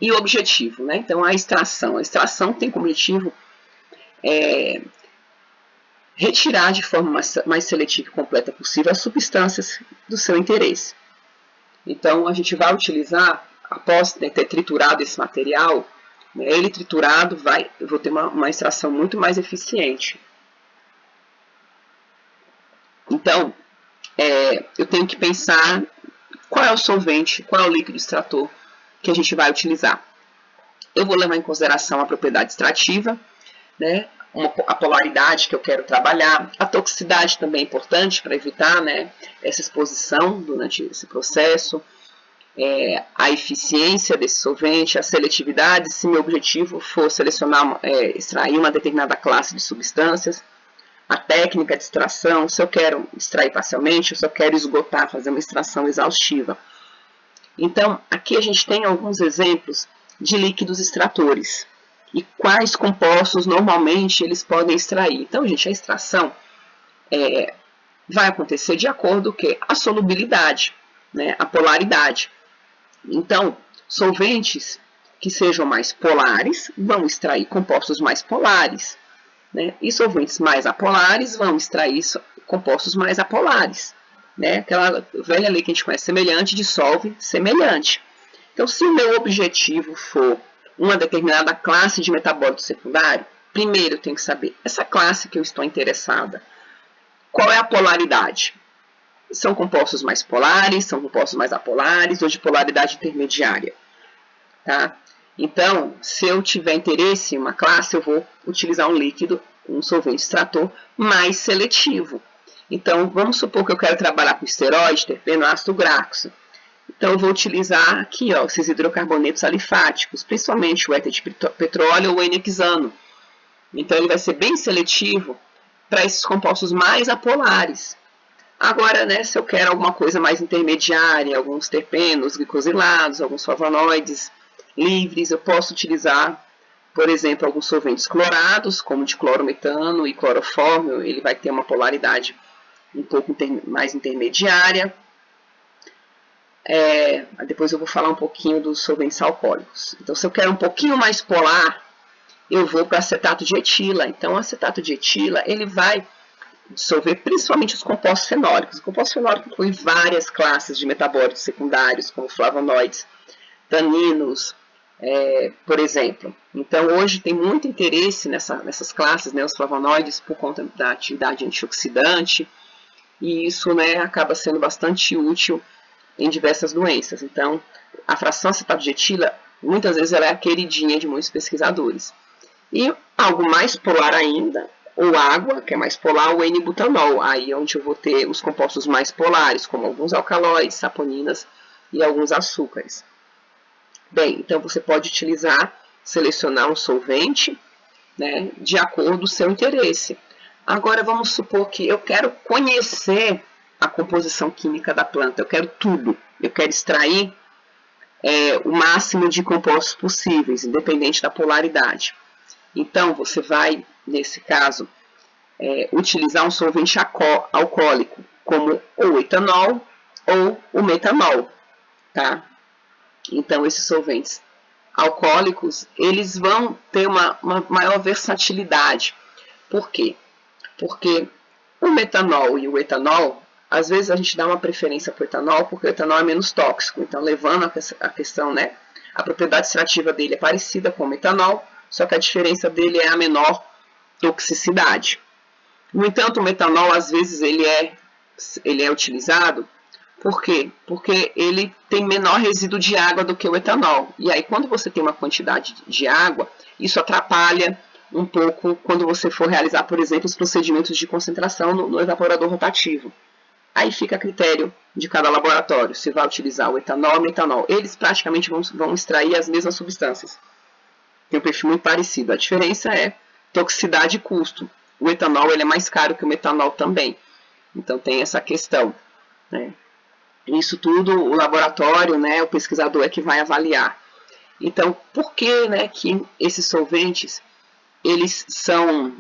E o objetivo, né? Então a extração tem como objetivo retirar de forma mais seletiva e completa possível as substâncias do seu interesse. Então a gente vai utilizar, após ter triturado esse material, ele triturado, eu vou ter uma extração muito mais eficiente. Então, eu tenho que pensar qual é o solvente, qual é o líquido extrator que a gente vai utilizar. Eu vou levar em consideração a propriedade extrativa, né, a polaridade que eu quero trabalhar, a toxicidade também é importante para evitar, né, essa exposição durante esse processo, a eficiência desse solvente, a seletividade, se meu objetivo for selecionar, extrair uma determinada classe de substâncias, a técnica de extração, se eu quero extrair parcialmente, ou se eu quero esgotar, fazer uma extração exaustiva. Então, aqui a gente tem alguns exemplos de líquidos extratores e quais compostos normalmente eles podem extrair. Então, gente, a extração vai acontecer de acordo com a solubilidade, né, a polaridade. Então, solventes que sejam mais polares vão extrair compostos mais polares, né, e solventes mais apolares vão extrair compostos mais apolares. Né, aquela velha lei que a gente conhece, semelhante dissolve semelhante. Então, se o meu objetivo for uma determinada classe de metabólito secundário, primeiro eu tenho que saber essa classe que eu estou interessada. Qual é a polaridade? São compostos mais polares, são compostos mais apolares ou de polaridade intermediária. Tá? Então, se eu tiver interesse em uma classe, eu vou utilizar um líquido, um solvente extrator mais seletivo. Então, vamos supor que eu quero trabalhar com esteroide, terpeno, ácido graxo. Então, eu vou utilizar aqui, ó, esses hidrocarbonetos alifáticos, principalmente o éter de petróleo ou o N-hexano. Então, ele vai ser bem seletivo para esses compostos mais apolares. Agora, né, se eu quero alguma coisa mais intermediária, alguns terpenos, glicosilados, alguns flavonoides livres, eu posso utilizar, por exemplo, alguns solventes clorados, como de clorometano e clorofórmio, ele vai ter uma polaridade um pouco mais intermediária. Depois eu vou falar um pouquinho dos solventes alcoólicos. Então, se eu quero um pouquinho mais polar, eu vou para acetato de etila. Então, o acetato de etila, ele vai dissolver principalmente os compostos fenólicos. O composto fenólico inclui várias classes de metabólitos secundários, como flavonoides, taninos, por exemplo. Então, hoje tem muito interesse nessas classes, né, os flavonoides, por conta da atividade antioxidante, e isso, né, acaba sendo bastante útil em diversas doenças. Então, a fração acetato de etila, muitas vezes, ela é a queridinha de muitos pesquisadores. E algo mais polar ainda, ou água, que é mais polar, o N-butanol, aí é onde eu vou ter os compostos mais polares, como alguns alcaloides, saponinas e alguns açúcares. Bem, então você pode utilizar, selecionar um solvente, né, de acordo com o seu interesse. Agora vamos supor que eu quero conhecer a composição química da planta, eu quero tudo, eu quero extrair o máximo de compostos possíveis, independente da polaridade. Então, você vai, nesse caso, utilizar um solvente alcoólico, como o etanol ou o metanol, tá? Então, esses solventes alcoólicos, eles vão ter uma maior versatilidade. Por quê? Porque o metanol e o etanol, às vezes a gente dá uma preferência para o etanol, porque o etanol é menos tóxico. Então, levando a questão, né, a propriedade extrativa dele é parecida com o metanol, só que a diferença dele é a menor toxicidade. No entanto, o metanol, às vezes, ele é utilizado, por quê? Porque ele tem menor resíduo de água do que o etanol. E aí, quando você tem uma quantidade de água, isso atrapalha um pouco quando você for realizar, por exemplo, os procedimentos de concentração no evaporador rotativo. Aí fica a critério de cada laboratório, se vai utilizar o etanol ou o metanol. Eles praticamente vão extrair as mesmas substâncias. Tem um perfil muito parecido. A diferença é toxicidade e custo. O etanol ele é mais caro que o metanol também. Então tem essa questão, né? Isso tudo o laboratório, né, o pesquisador é que vai avaliar. Então, por que, né, que esses solventes eles são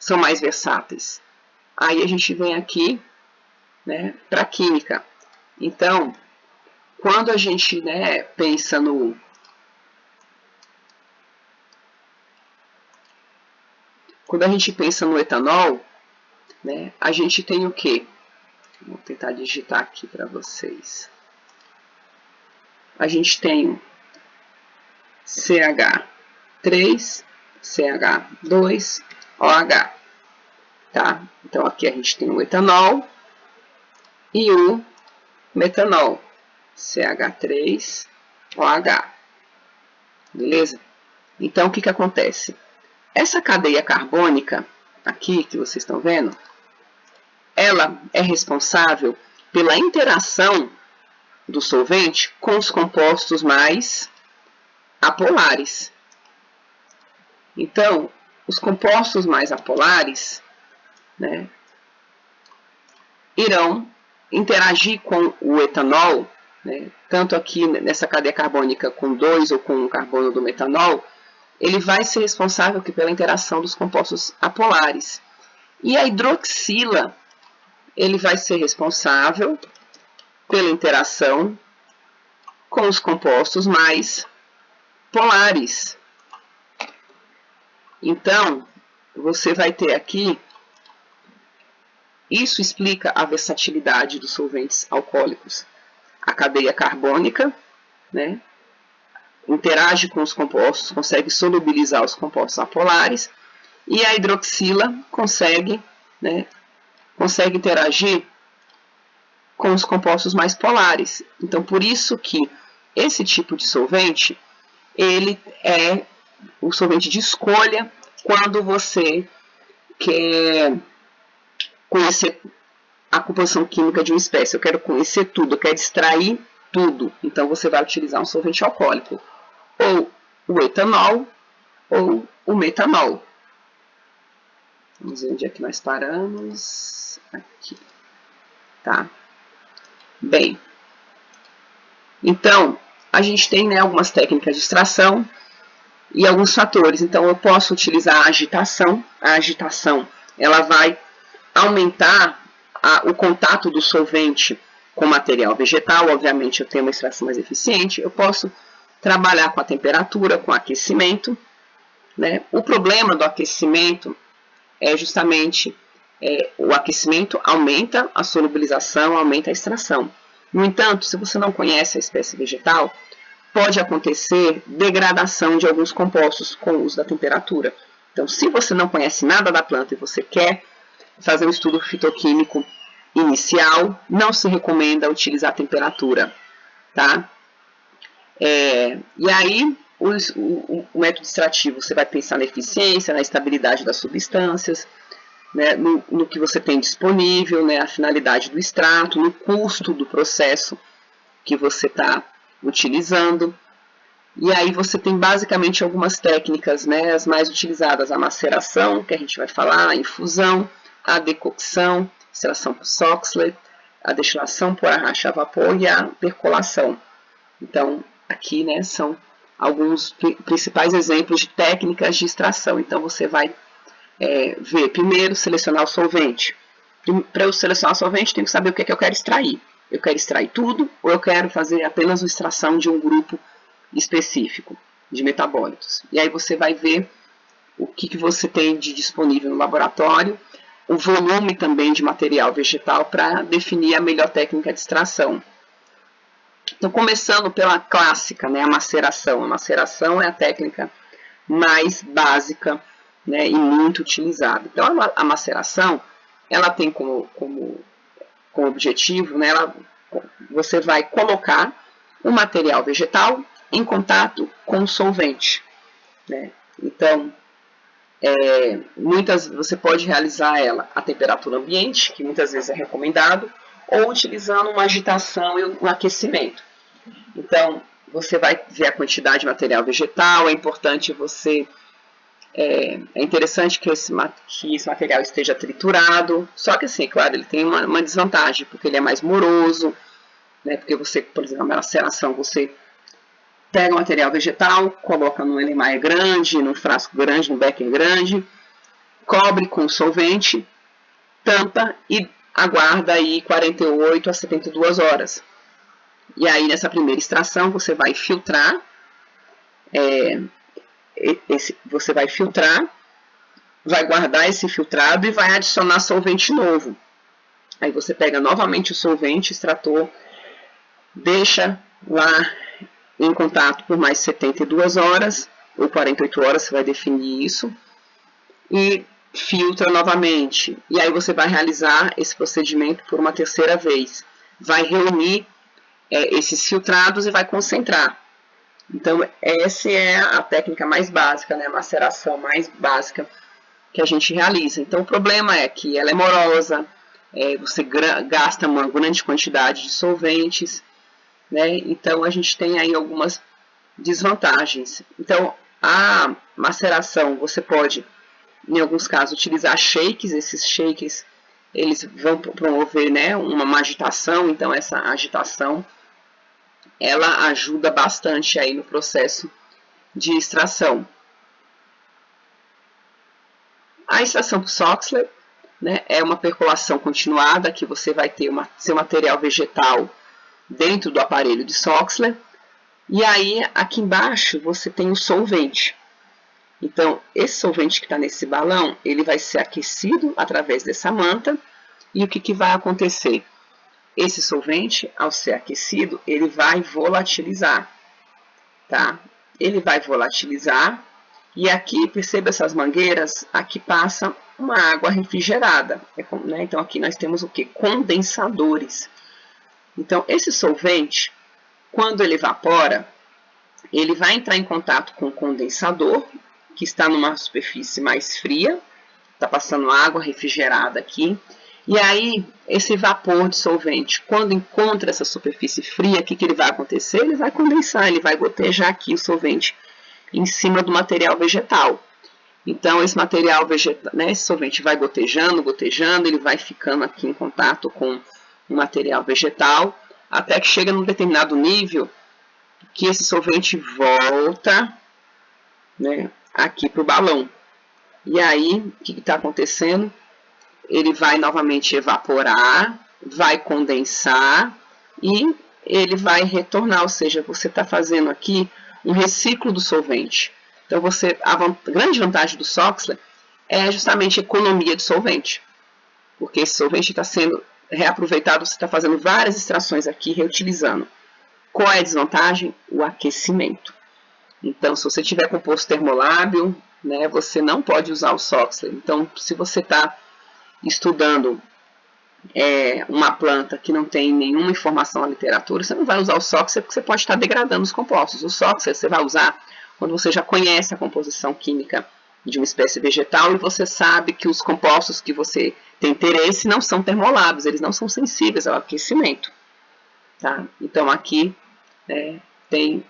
são mais versáteis? Aí a gente vem aqui, né, para a química. Então, quando a gente, né, pensa no... Quando a gente pensa no etanol, né, a gente tem o quê? Vou tentar digitar aqui para vocês. A gente tem CH3, CH2, OH. Tá? Então, aqui a gente tem o etanol e o metanol, CH3, OH. Beleza? Então, o que acontece? Essa cadeia carbônica, aqui que vocês estão vendo, ela é responsável pela interação do solvente com os compostos mais apolares. Então, os compostos mais apolares, né, irão interagir com o etanol, né, tanto aqui nessa cadeia carbônica com 2 ou com 1 carbono do metanol, ele vai ser responsável aqui pela interação dos compostos apolares. E a hidroxila, ele vai ser responsável pela interação com os compostos mais polares. Então, você vai ter aqui, isso explica a versatilidade dos solventes alcoólicos. A cadeia carbônica, né, interage com os compostos, consegue solubilizar os compostos apolares, e a hidroxila consegue, né, consegue interagir com os compostos mais polares. Então, por isso que esse tipo de solvente, ele é o solvente de escolha quando você quer conhecer a composição química de uma espécie. Eu quero conhecer tudo, eu quero extrair tudo. Então, você vai utilizar um solvente alcoólico, ou o etanol, ou o metanol. Vamos ver onde é que nós paramos. Aqui. Tá? Bem, então, a gente tem, né, algumas técnicas de extração e alguns fatores. Então, eu posso utilizar a agitação. A agitação, ela vai aumentar o contato do solvente com material vegetal. Obviamente, eu tenho uma extração mais eficiente. Eu posso trabalhar com a temperatura, com aquecimento, né? O problema do aquecimento é justamente o aquecimento aumenta a solubilização, aumenta a extração. No entanto, se você não conhece a espécie vegetal, pode acontecer degradação de alguns compostos com o uso da temperatura. Então, se você não conhece nada da planta e você quer fazer um estudo fitoquímico inicial, não se recomenda utilizar a temperatura, tá? E aí, o método extrativo, você vai pensar na eficiência, na estabilidade das substâncias, né, no que você tem disponível, né, a finalidade do extrato, no custo do processo que você está utilizando. E aí você tem basicamente algumas técnicas, né, as mais utilizadas, a maceração, que a gente vai falar, a infusão, a decocção, extração por Soxhlet, a destilação por arracha a vapor e a percolação. Então, aqui, né, são alguns principais exemplos de técnicas de extração. Então, você vai ver, primeiro, selecionar o solvente. Para eu selecionar o solvente, tenho que saber o que é que eu quero extrair. Eu quero extrair tudo ou eu quero fazer apenas uma extração de um grupo específico de metabólitos. E aí você vai ver o que você tem de disponível no laboratório, o volume também de material vegetal para definir a melhor técnica de extração. Então, começando pela clássica, né, a maceração. A maceração é a técnica mais básica, né, e muito utilizada. Então, a maceração, ela tem como objetivo, né, você vai colocar o material vegetal em contato com o solvente, né? Então, você pode realizar ela a temperatura ambiente, que muitas vezes é recomendado, ou utilizando uma agitação e um aquecimento. Então, você vai ver a quantidade de material vegetal, é importante você... É interessante que esse material esteja triturado, só que assim, claro, ele tem uma desvantagem, porque ele é mais moroso, né? Porque você, por exemplo, na maceração, você pega o material vegetal, coloca num LMAE grande, num frasco grande, num becker grande, cobre com solvente, tampa e aguarda aí 48 a 72 horas. E aí nessa primeira extração você vai filtrar, vai guardar esse filtrado e vai adicionar solvente novo. Aí você pega novamente o solvente, extrator, deixa lá em contato por mais 72 horas ou 48 horas, você vai definir isso, e filtra novamente. E aí você vai realizar esse procedimento por uma terceira vez. Vai reunir esses filtrados e vai concentrar. Então, essa é a técnica mais básica, né? A maceração mais básica que a gente realiza. Então, o problema é que ela é morosa, você gasta uma grande quantidade de solventes, né? Então, a gente tem aí algumas desvantagens. Então, a maceração, você pode, em alguns casos, utilizar shakes. Esses shakes, eles vão promover, né, uma agitação. Então, essa agitação, ela ajuda bastante aí no processo de extração. A extração por Soxhler, né, é uma percolação continuada, que você vai ter seu material vegetal dentro do aparelho de Soxhler. E aí, aqui embaixo, você tem o solvente. Então, esse solvente que está nesse balão, ele vai ser aquecido através dessa manta. E o que vai acontecer? Esse solvente, ao ser aquecido, ele vai volatilizar, tá? Ele vai volatilizar e aqui, perceba essas mangueiras, aqui passa uma água refrigerada, né? Então, aqui nós temos o que? Condensadores. Então, esse solvente, quando ele evapora, ele vai entrar em contato com o condensador, que está numa superfície mais fria, está passando água refrigerada aqui. E aí, esse vapor de solvente, quando encontra essa superfície fria, o que ele vai acontecer? Ele vai condensar, ele vai gotejar aqui o solvente em cima do material vegetal. Então, esse material vegetal, né, esse solvente vai gotejando, ele vai ficando aqui em contato com o material vegetal, até que chega num determinado nível que esse solvente volta, né, aqui para o balão. E aí, o que está acontecendo? Ele vai novamente evaporar, vai condensar e ele vai retornar, ou seja, você está fazendo aqui um reciclo do solvente. Então, a grande vantagem do Soxhler é justamente a economia de solvente, porque esse solvente está sendo reaproveitado, você está fazendo várias extrações aqui, reutilizando. Qual é a desvantagem? O aquecimento. Então, se você tiver composto termolábil, né, você não pode usar o Soxhler. Então, se você está estudando uma planta que não tem nenhuma informação na literatura, você não vai usar o Soxhler porque você pode estar degradando os compostos. O Soxhler você vai usar quando você já conhece a composição química de uma espécie vegetal e você sabe que os compostos que você tem interesse não são termoláveis, eles não são sensíveis ao aquecimento. Tá? Então, aqui tem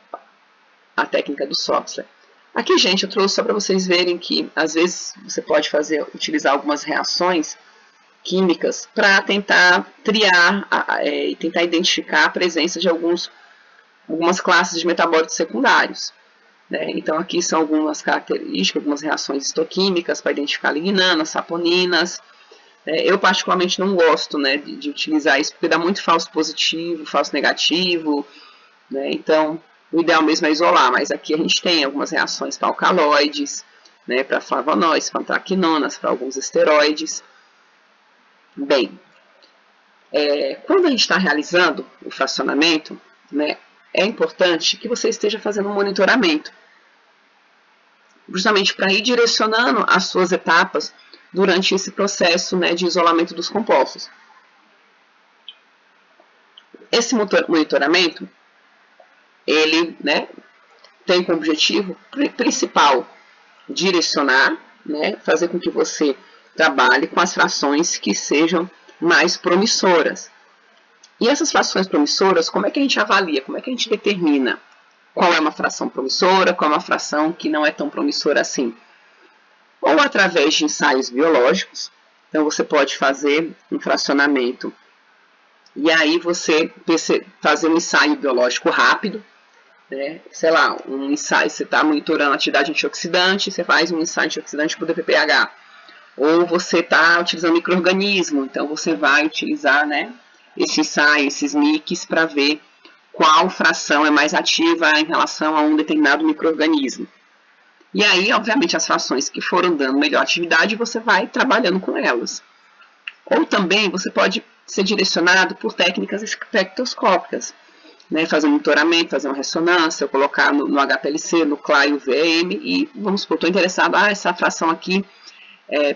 a técnica do Soxhler. Aqui, gente, eu trouxe só para vocês verem que, às vezes, você pode utilizar algumas reações químicas para tentar triar e tentar identificar a presença de algumas classes de metabólitos secundários. Né? Então, aqui são algumas características, algumas reações histoquímicas para identificar lignanas, saponinas. Eu, particularmente, não gosto, né, de utilizar isso, porque dá muito falso positivo, falso negativo. Né? Então, o ideal mesmo é isolar, mas aqui a gente tem algumas reações para alcaloides, né, para flavonoides, para antraquinonas, para alguns esteroides. Bem, quando a gente está realizando o fracionamento, né, é importante que você esteja fazendo um monitoramento, justamente para ir direcionando as suas etapas durante esse processo, né, de isolamento dos compostos. Esse monitoramento, ele, né, tem como objetivo principal direcionar, né, fazer com que você trabalhe com as frações que sejam mais promissoras. E essas frações promissoras, como é que a gente avalia? Como é que a gente determina qual é uma fração promissora, qual é uma fração que não é tão promissora assim? Ou através de ensaios biológicos. Então, você pode fazer um fracionamento e aí você fazer um ensaio biológico rápido, né? Sei lá, um ensaio, você está monitorando a atividade antioxidante, você faz um ensaio antioxidante para o DPPH. Ou você está utilizando micro-organismo, então você vai utilizar, né, esse ensaio, esses mix, para ver qual fração é mais ativa em relação a um determinado micro-organismo. E aí, obviamente, as frações que foram dando melhor atividade, você vai trabalhando com elas. Ou também você pode ser direcionado por técnicas espectroscópicas, né, fazer um monitoramento, fazer uma ressonância, ou colocar no HPLC, no CLA e o VM, e vamos supor, estou interessado, essa fração aqui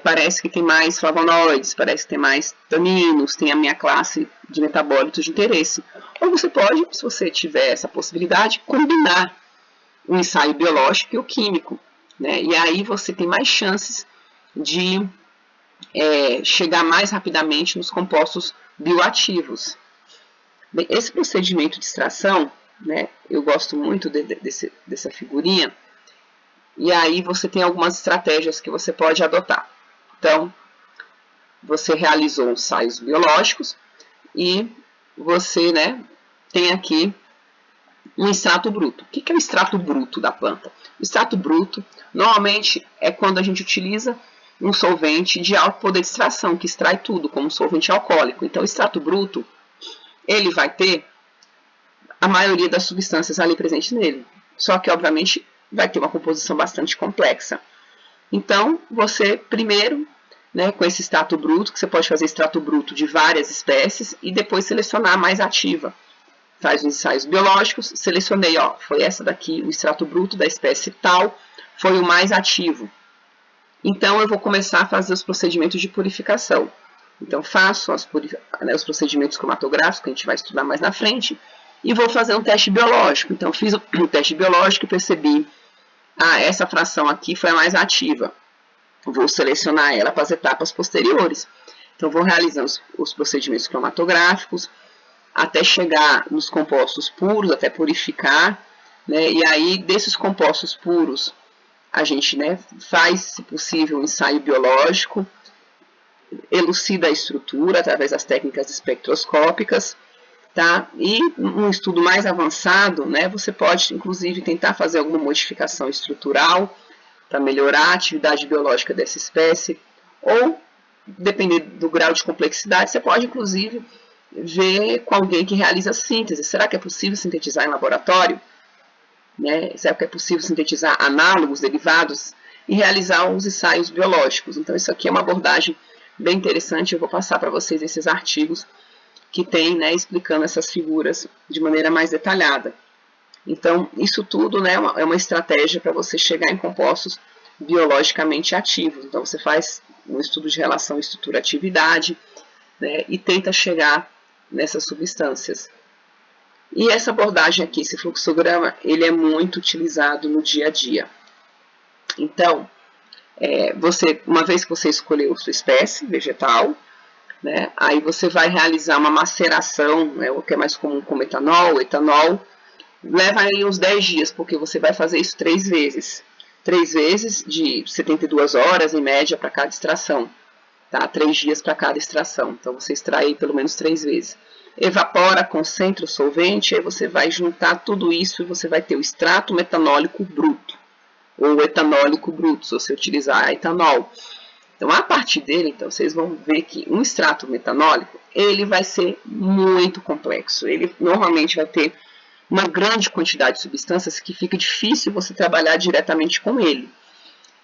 parece que tem mais flavonoides, parece que tem mais taninos, tem a minha classe de metabólitos de interesse. Ou você pode, se você tiver essa possibilidade, combinar o ensaio biológico e o químico, né? E aí você tem mais chances de chegar mais rapidamente nos compostos bioativos. Bem, esse procedimento de extração, né, eu gosto muito dessa figurinha, e aí você tem algumas estratégias que você pode adotar. Então, você realizou ensaios biológicos e você, né, tem aqui um extrato bruto. O que é o extrato bruto da planta? O extrato bruto, normalmente, é quando a gente utiliza um solvente de alto poder de extração, que extrai tudo, como um solvente alcoólico. Então, o extrato bruto, ele vai ter a maioria das substâncias ali presentes nele. Só que, obviamente, vai ter uma composição bastante complexa. Então, você primeiro, né, com esse extrato bruto, que você pode fazer extrato bruto de várias espécies, e depois selecionar a mais ativa. Faz os ensaios biológicos, selecionei, foi essa daqui, o extrato bruto da espécie tal, foi o mais ativo. Então, eu vou começar a fazer os procedimentos de purificação. Então, faço os procedimentos cromatográficos, que a gente vai estudar mais na frente, e vou fazer um teste biológico. Então, fiz o teste biológico e percebi, essa fração aqui foi a mais ativa. Vou selecionar ela para as etapas posteriores. Então, vou realizando os procedimentos cromatográficos, até chegar nos compostos puros, até purificar, né? E aí, desses compostos puros, a gente, né, faz, se possível, um ensaio biológico, elucida a estrutura através das técnicas espectroscópicas, tá? E um estudo mais avançado, né, você pode, inclusive, tentar fazer alguma modificação estrutural para melhorar a atividade biológica dessa espécie, ou, dependendo do grau de complexidade, você pode, inclusive, ver com alguém que realiza síntese. Será que é possível sintetizar em laboratório? Né? Será que é possível sintetizar análogos, derivados e realizar os ensaios biológicos? Então, isso aqui é uma abordagem bem interessante. Eu vou passar para vocês esses artigos que tem, né, explicando essas figuras de maneira mais detalhada. Então, isso tudo, né, é uma estratégia para você chegar em compostos biologicamente ativos. Então, você faz um estudo de relação estrutura-atividade, né, e tenta chegar nessas substâncias. E essa abordagem aqui, esse fluxograma, ele é muito utilizado no dia a dia. Então, uma vez que você escolheu sua espécie vegetal, né, aí você vai realizar uma maceração, né, o que é mais comum como etanol. Etanol leva aí uns 10 dias, porque você vai fazer isso 3 vezes. 3 vezes de 72 horas, em média, para cada extração. Tá? 3 dias para cada extração. Então, você extrai pelo menos 3 vezes. Evapora, concentra o solvente, aí você vai juntar tudo isso e você vai ter o extrato metanólico bruto, ou etanólico bruto, se você utilizar etanol. Então, a partir dele, então, vocês vão ver que um extrato metanólico, ele vai ser muito complexo. Ele normalmente vai ter uma grande quantidade de substâncias que fica difícil você trabalhar diretamente com ele.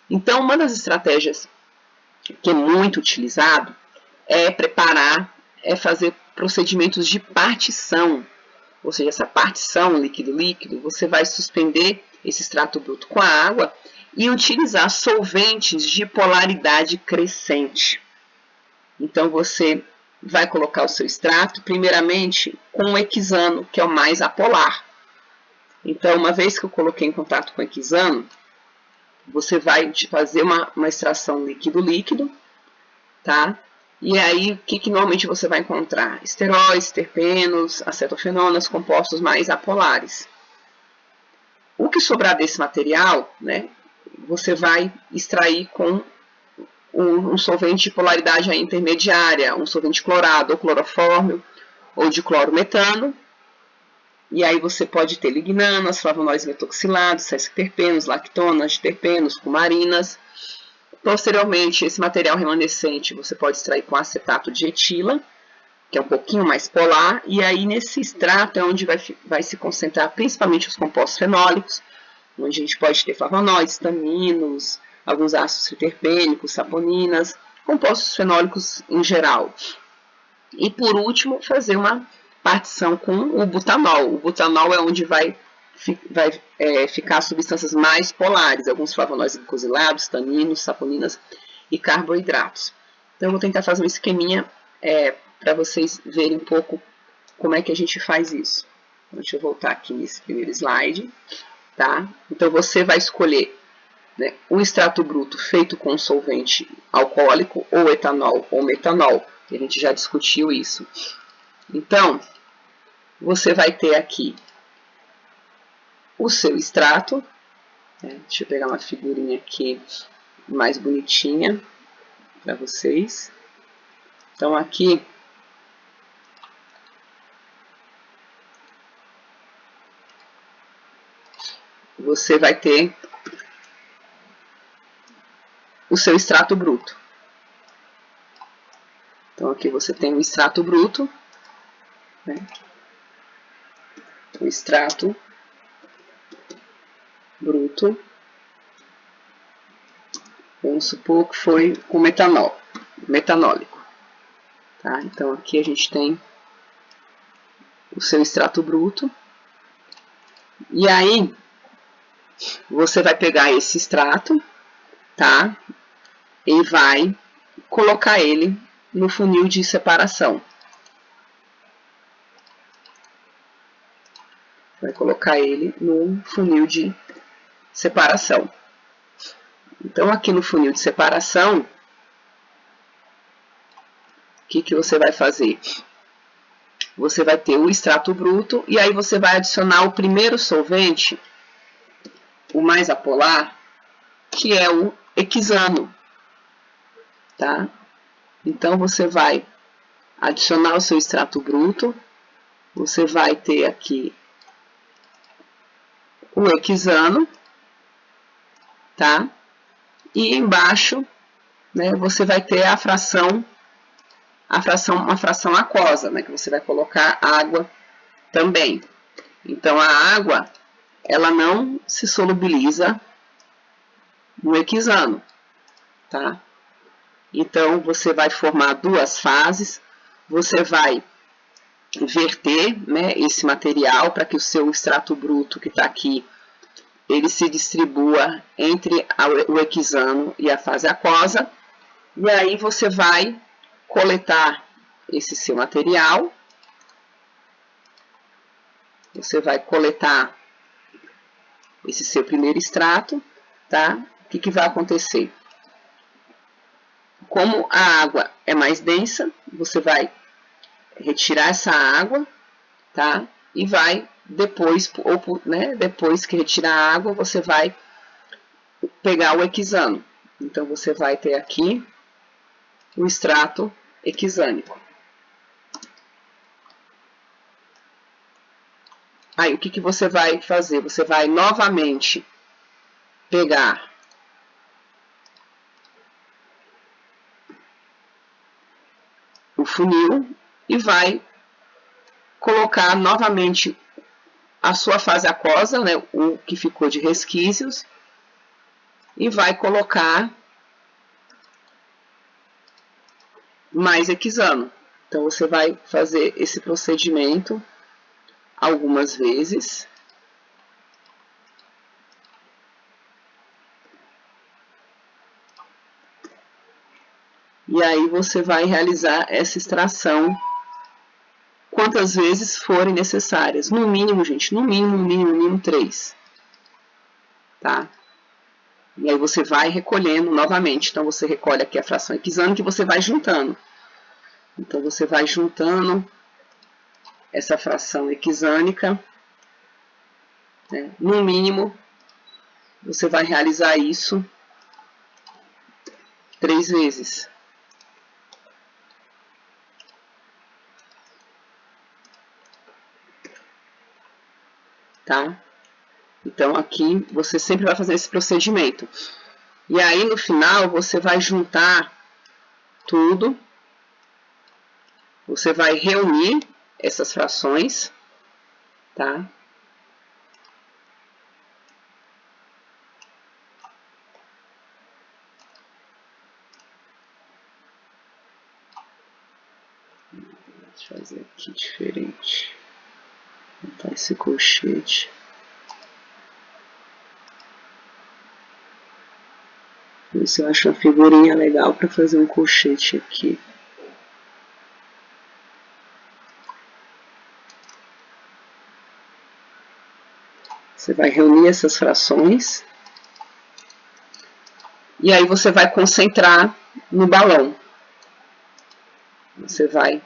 Então, uma das estratégias que é muito utilizado é fazer procedimentos de partição, ou seja, essa partição líquido-líquido, você vai suspender esse extrato bruto com a água e utilizar solventes de polaridade crescente. Então, você vai colocar o seu extrato, primeiramente, com o hexano, que é o mais apolar. Então, uma vez que eu coloquei em contato com o hexano, você vai fazer uma extração líquido-líquido, tá? E aí, o que normalmente você vai encontrar? Esteróis, terpenos, acetofenonas, compostos mais apolares. O que sobrar desse material, né, você vai extrair com um solvente de polaridade intermediária, um solvente clorado, ou clorofórmio, ou de clorometano. E aí você pode ter lignanas, flavonoides metoxilados, sesquiterpenos, lactonas, terpenos, cumarinas. Posteriormente, esse material remanescente você pode extrair com acetato de etila, que é um pouquinho mais polar, e aí nesse extrato é onde vai se concentrar principalmente os compostos fenólicos, onde a gente pode ter flavonoides, taninos, alguns ácidos triterpênicos, saponinas, compostos fenólicos em geral. E por último, fazer uma partição com o butanol. O butanol é onde vai ficar substâncias mais polares, alguns flavonoides glicosilados, taninos, saponinas e carboidratos. Então eu vou tentar fazer um esqueminha para vocês verem um pouco como é que a gente faz isso. Deixa eu voltar aqui nesse primeiro slide. Tá? Então você vai escolher, né, um extrato bruto feito com solvente alcoólico, ou etanol ou metanol, que a gente já discutiu isso. Então, você vai ter aqui o seu extrato, né? Deixa eu pegar uma figurinha aqui mais bonitinha para vocês. Então aqui você vai ter o seu extrato bruto. Então aqui você tem o extrato bruto, né? O extrato bruto, vamos supor que foi com metanólico. Tá? Então aqui a gente tem o seu extrato bruto. E aí você vai pegar esse extrato, tá? E vai colocar ele no funil de separação. Vai colocar ele no funil de separação. Então aqui no funil de separação, o que você vai fazer? Você vai ter o extrato bruto e aí você vai adicionar o primeiro solvente, o mais apolar, que é o hexano, tá? Então você vai adicionar o seu extrato bruto, você vai ter aqui o hexano, tá? E embaixo, né, você vai ter uma fração aquosa, né, que você vai colocar água também. Então a água, ela não se solubiliza no hexano, tá? Então você vai formar duas fases, você vai verter, né, esse material para que o seu extrato bruto que está aqui, ele se distribua entre o hexano e a fase aquosa, e aí você vai coletar esse seu material, você vai coletar esse seu primeiro extrato, tá? O que vai acontecer? Como a água é mais densa, você vai retirar essa água, tá? E vai depois, né, depois que retirar a água, você vai pegar o hexano. Então você vai ter aqui o extrato hexânico. Aí o que você vai fazer? Você vai novamente pegar o funil e vai colocar novamente a sua fase aquosa, né, o que ficou de resquícios, e vai colocar mais hexano. Então você vai fazer esse procedimento algumas vezes. E aí você vai realizar essa extração quantas vezes forem necessárias. No mínimo, gente, no mínimo 3. Tá? E aí você vai recolhendo novamente. Então você recolhe aqui a fração hexano que você vai juntando. Então você vai juntando essa fração hexânica, né? No mínimo, você vai realizar isso 3 vezes. Tá? Então aqui você sempre vai fazer esse procedimento. E aí, no final, você vai juntar tudo, você vai reunir essas frações, tá? Deixa eu fazer aqui diferente. Vou botar esse colchete. Ver se eu acho uma figurinha legal para fazer um colchete aqui. Você vai reunir essas frações. E aí você vai concentrar no balão. Você vai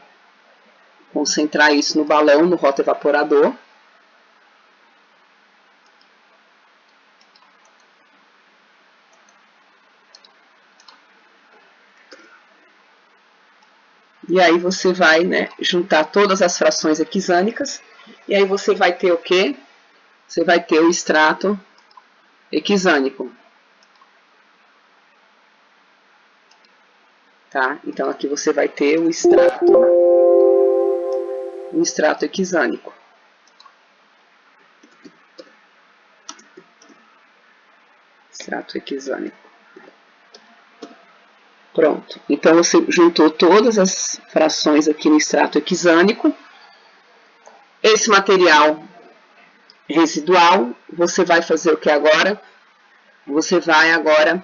concentrar isso no balão, no rotoevaporador. E aí você vai, né, juntar todas as frações hexânicas. E aí você vai ter o quê? Você vai ter o extrato hexânico. Tá? Então aqui você vai ter o extrato hexânico. Extrato hexânico. Pronto. Então você juntou todas as frações aqui no extrato hexânico. Esse material residual, você vai fazer o que agora? Você vai agora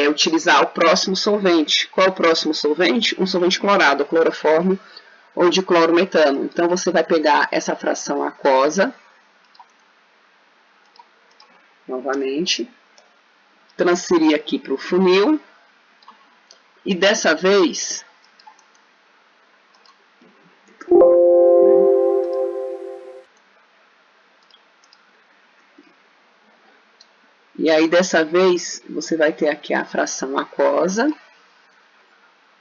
utilizar o próximo solvente. Qual é o próximo solvente? Um solvente clorado, cloroformo ou de clorometano. Então você vai pegar essa fração aquosa, novamente, transferir aqui para o funil, e dessa vez e aí dessa vez você vai ter aqui a fração aquosa,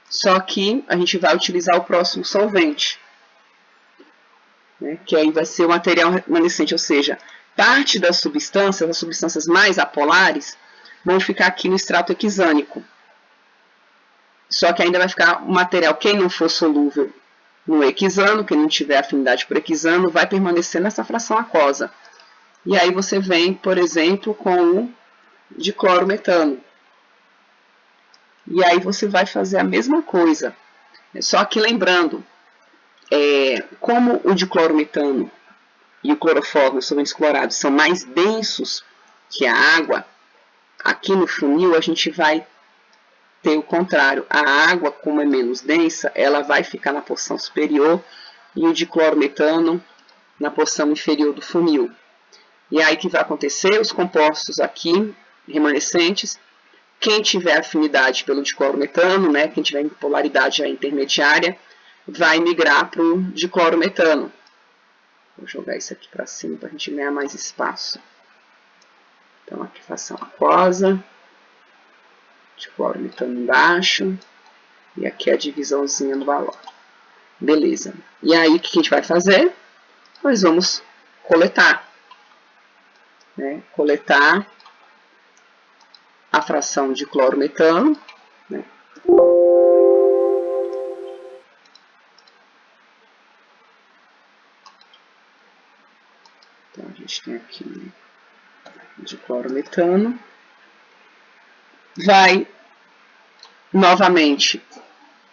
só que a gente vai utilizar o próximo solvente, né, que aí vai ser o material remanescente, ou seja, parte das substâncias, as substâncias mais apolares, vão ficar aqui no extrato hexânico. Só que ainda vai ficar o material, quem não for solúvel no hexano, quem não tiver afinidade por hexano, vai permanecer nessa fração aquosa. E aí você vem, por exemplo, com o diclorometano. E aí você vai fazer a mesma coisa. Só que lembrando, como o diclorometano e o cloroformo, os solventes clorados, são mais densos que a água, aqui no funil a gente vai ter o contrário. A água, como é menos densa, ela vai ficar na porção superior e o diclorometano na porção inferior do funil. E aí o que vai acontecer? Os compostos aqui, remanescentes, quem tiver afinidade pelo diclorometano, né, quem tiver polaridade já intermediária, vai migrar para o diclorometano. Vou jogar isso aqui para cima para a gente ganhar mais espaço. Então, aqui fração aquosa, diclorometano embaixo, e aqui a divisãozinha do balão. Beleza. E aí, o que a gente vai fazer? Nós vamos coletar. Né? Coletar a fração de clorometano. Né? Então, a gente tem aqui de clorometano. Vai, novamente,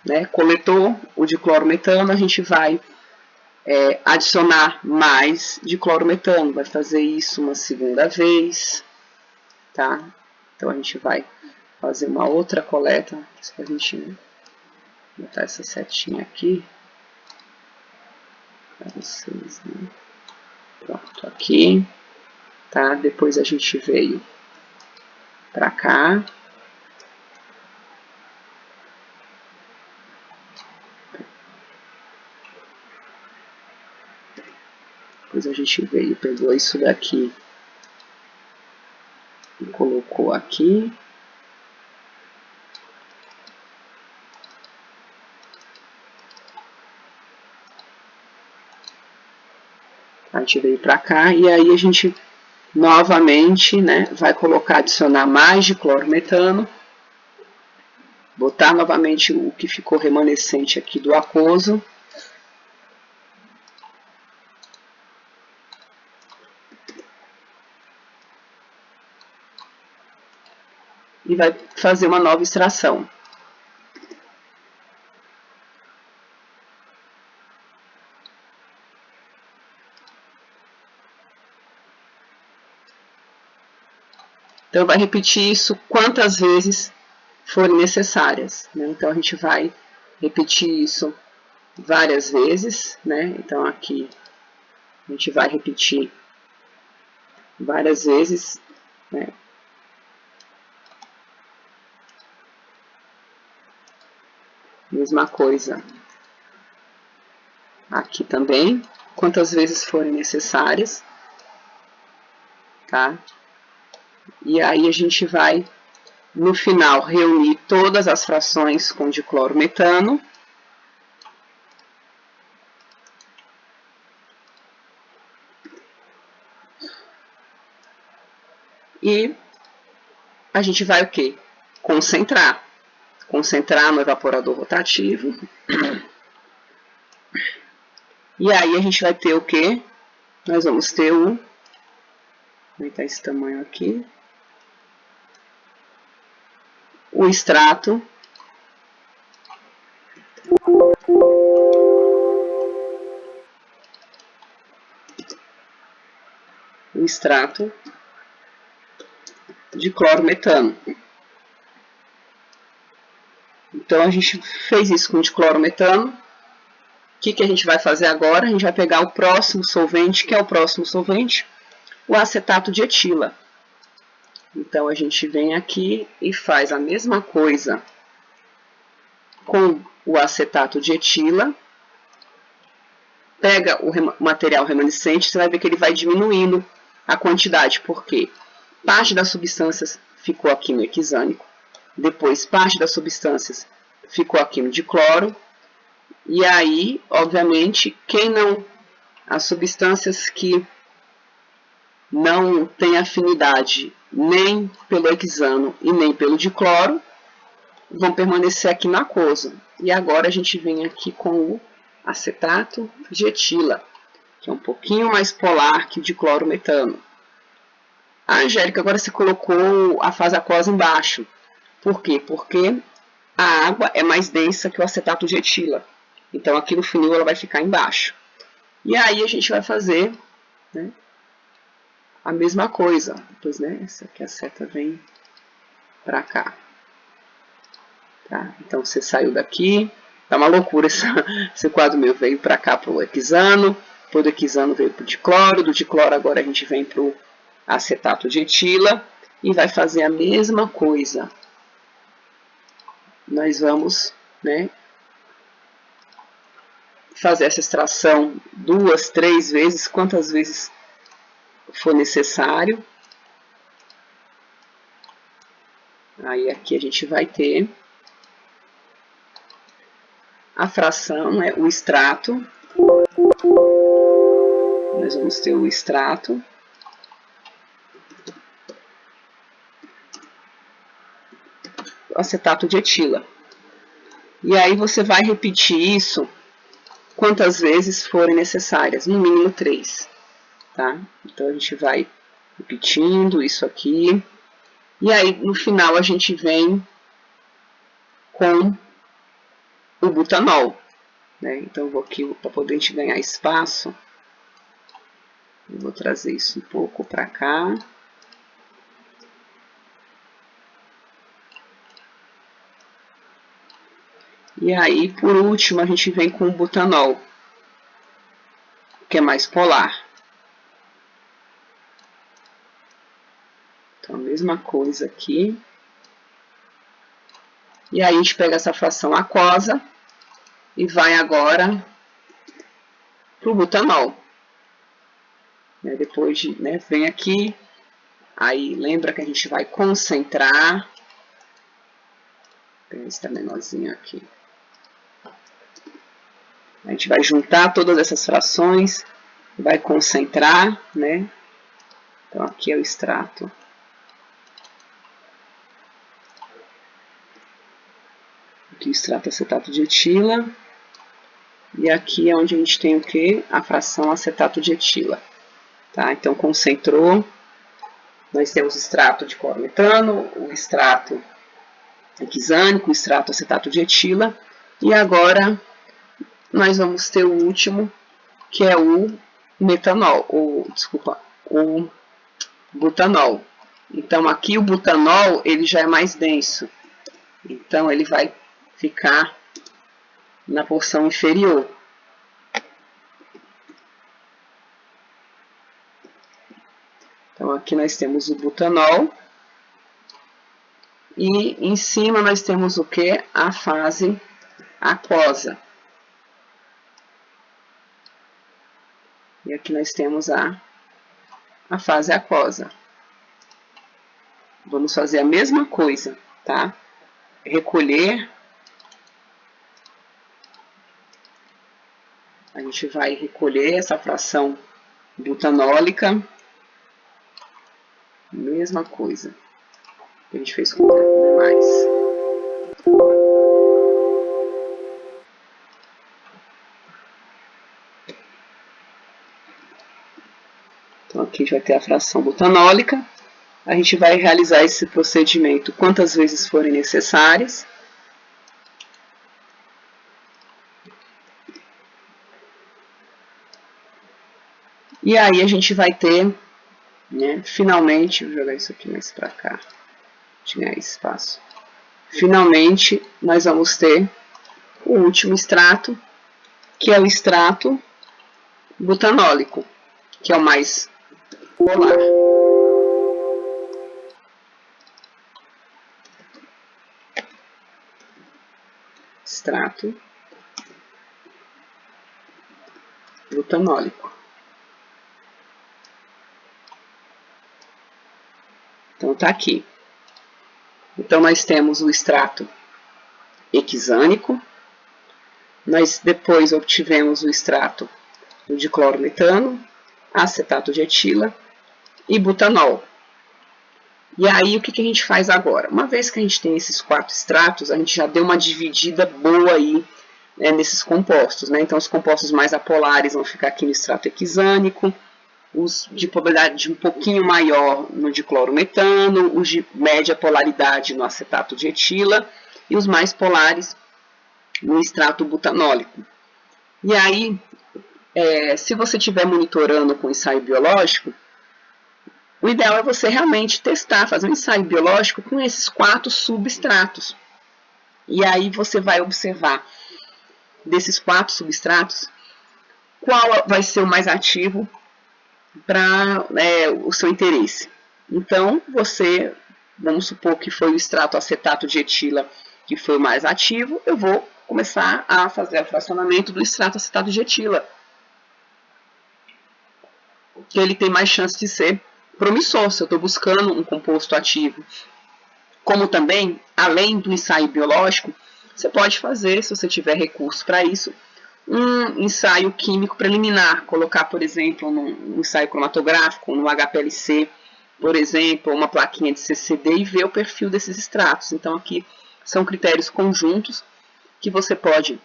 né? Coletou o de clorometano, a gente vai adicionar mais de clorometano. Vai fazer isso uma segunda vez, tá? Então, a gente vai fazer uma outra coleta. Para a gente botar essa setinha aqui. Para vocês, né? Pronto, aqui. Tá? Depois a gente veio para cá. Depois a gente veio, pegou isso daqui e colocou aqui. A gente veio para cá e aí a gente novamente, né, vai colocar, adicionar mais diclorometano, botar novamente o que ficou remanescente aqui do aquoso. E vai fazer uma nova extração. Então, vai repetir isso quantas vezes forem necessárias, né? Então, a gente vai repetir isso várias vezes, né? Então, aqui a gente vai repetir várias vezes, né? Mesma coisa aqui também, quantas vezes forem necessárias, tá? E aí a gente vai, no final, reunir todas as frações com diclorometano. E a gente vai o quê? Concentrar. Concentrar no evaporador rotativo. E aí a gente vai ter o quê? Nós vamos ter o... Como está esse tamanho aqui? O extrato. O extrato de clorometano. Então, a gente fez isso com diclorometano. O que a gente vai fazer agora? A gente vai pegar o próximo solvente, que é o próximo solvente, o acetato de etila. Então, a gente vem aqui e faz a mesma coisa com o acetato de etila. Pega o material remanescente, você vai ver que ele vai diminuindo a quantidade, porque parte das substâncias ficou aqui no hexânico, depois parte das substâncias ficou aqui no dicloro, e aí, obviamente, as substâncias que não têm afinidade nem pelo hexano e nem pelo dicloro, vão permanecer aqui na aquoso. E agora a gente vem aqui com o acetato de etila, que é um pouquinho mais polar que o diclorometano. Ah, Angélica, agora você colocou a fase aquosa embaixo. Por quê? Porque a água é mais densa que o acetato de etila. Então, aqui no funil ela vai ficar embaixo. E aí a gente vai fazer, né, a mesma coisa. Depois, né, essa aqui a seta vem para cá. Tá? Então, você saiu daqui. Tá uma loucura esse quadro meu. Veio para cá para o hexano. Do hexano veio para o dicloro. Do dicloro agora a gente vem para o acetato de etila. E vai fazer a mesma coisa. Nós vamos, né, fazer essa extração 2, 3 vezes, quantas vezes for necessário. Aí aqui a gente vai ter a fração, né, o extrato. Nós vamos ter o extrato. O acetato de etila. E aí você vai repetir isso quantas vezes forem necessárias, no mínimo 3. Tá? Então a gente vai repetindo isso aqui. E aí no final a gente vem com o butanol. Né? Então eu vou aqui, para poder a gente ganhar espaço, eu vou trazer isso um pouco para cá. E aí, por último, a gente vem com o butanol, que é mais polar. Então, a mesma coisa aqui. E aí, a gente pega essa fração aquosa e vai agora para o butanol. Depois de, né, vem aqui, aí lembra que a gente vai concentrar. Vou pegar esse tá menorzinho aqui. A gente vai juntar todas essas frações, vai concentrar, né? Então, aqui é o extrato. Aqui o extrato acetato de etila. E aqui é onde a gente tem o que? A fração acetato de etila. Tá? Então, concentrou. Nós temos o extrato de clorometano, o extrato hexânico, o extrato acetato de etila. E agora, nós vamos ter o último, que é o metanol, o butanol. Então, aqui o butanol, ele já é mais denso. Então, ele vai ficar na porção inferior. Então, aqui nós temos o butanol. E em cima nós temos o que? A fase aquosa. E aqui nós temos a fase aquosa. Vamos fazer a mesma coisa, tá? Recolher. A gente vai recolher essa fração butanólica. Mesma coisa que a gente fez com os demais. Então, aqui a gente vai ter a fração butanólica. A gente vai realizar esse procedimento quantas vezes forem necessárias. E aí a gente vai ter, né, finalmente, vou jogar isso aqui mais para cá, tinha espaço. Finalmente, nós vamos ter o último extrato, que é o extrato butanólico, que é o mais polar. Extrato butanólico. Então, tá aqui. Então, nós temos o extrato hexânico. Nós depois obtivemos o extrato de clorometano, acetato de etila e butanol. E aí, o que a gente faz agora? Uma vez que a gente tem esses 4 extratos, a gente já deu uma dividida boa aí, né, nesses compostos, né? Então, os compostos mais apolares vão ficar aqui no extrato hexânico, os de polaridade um pouquinho maior no diclorometano, os de média polaridade no acetato de etila e os mais polares no extrato butanólico. E aí, se você estiver monitorando com ensaio biológico, o ideal é você realmente testar, fazer um ensaio biológico com esses 4 substratos. E aí você vai observar desses 4 substratos qual vai ser o mais ativo para o seu interesse. Então, vamos supor que foi o extrato acetato de etila que foi o mais ativo, eu vou começar a fazer o fracionamento do extrato acetato de etila, que ele tem mais chance de ser promissor, se eu estou buscando um composto ativo. Como também, além do ensaio biológico, você pode fazer, se você tiver recurso para isso, um ensaio químico preliminar, colocar, por exemplo, num ensaio cromatográfico, no HPLC, por exemplo, uma plaquinha de CCD e ver o perfil desses extratos. Então, aqui são critérios conjuntos que você pode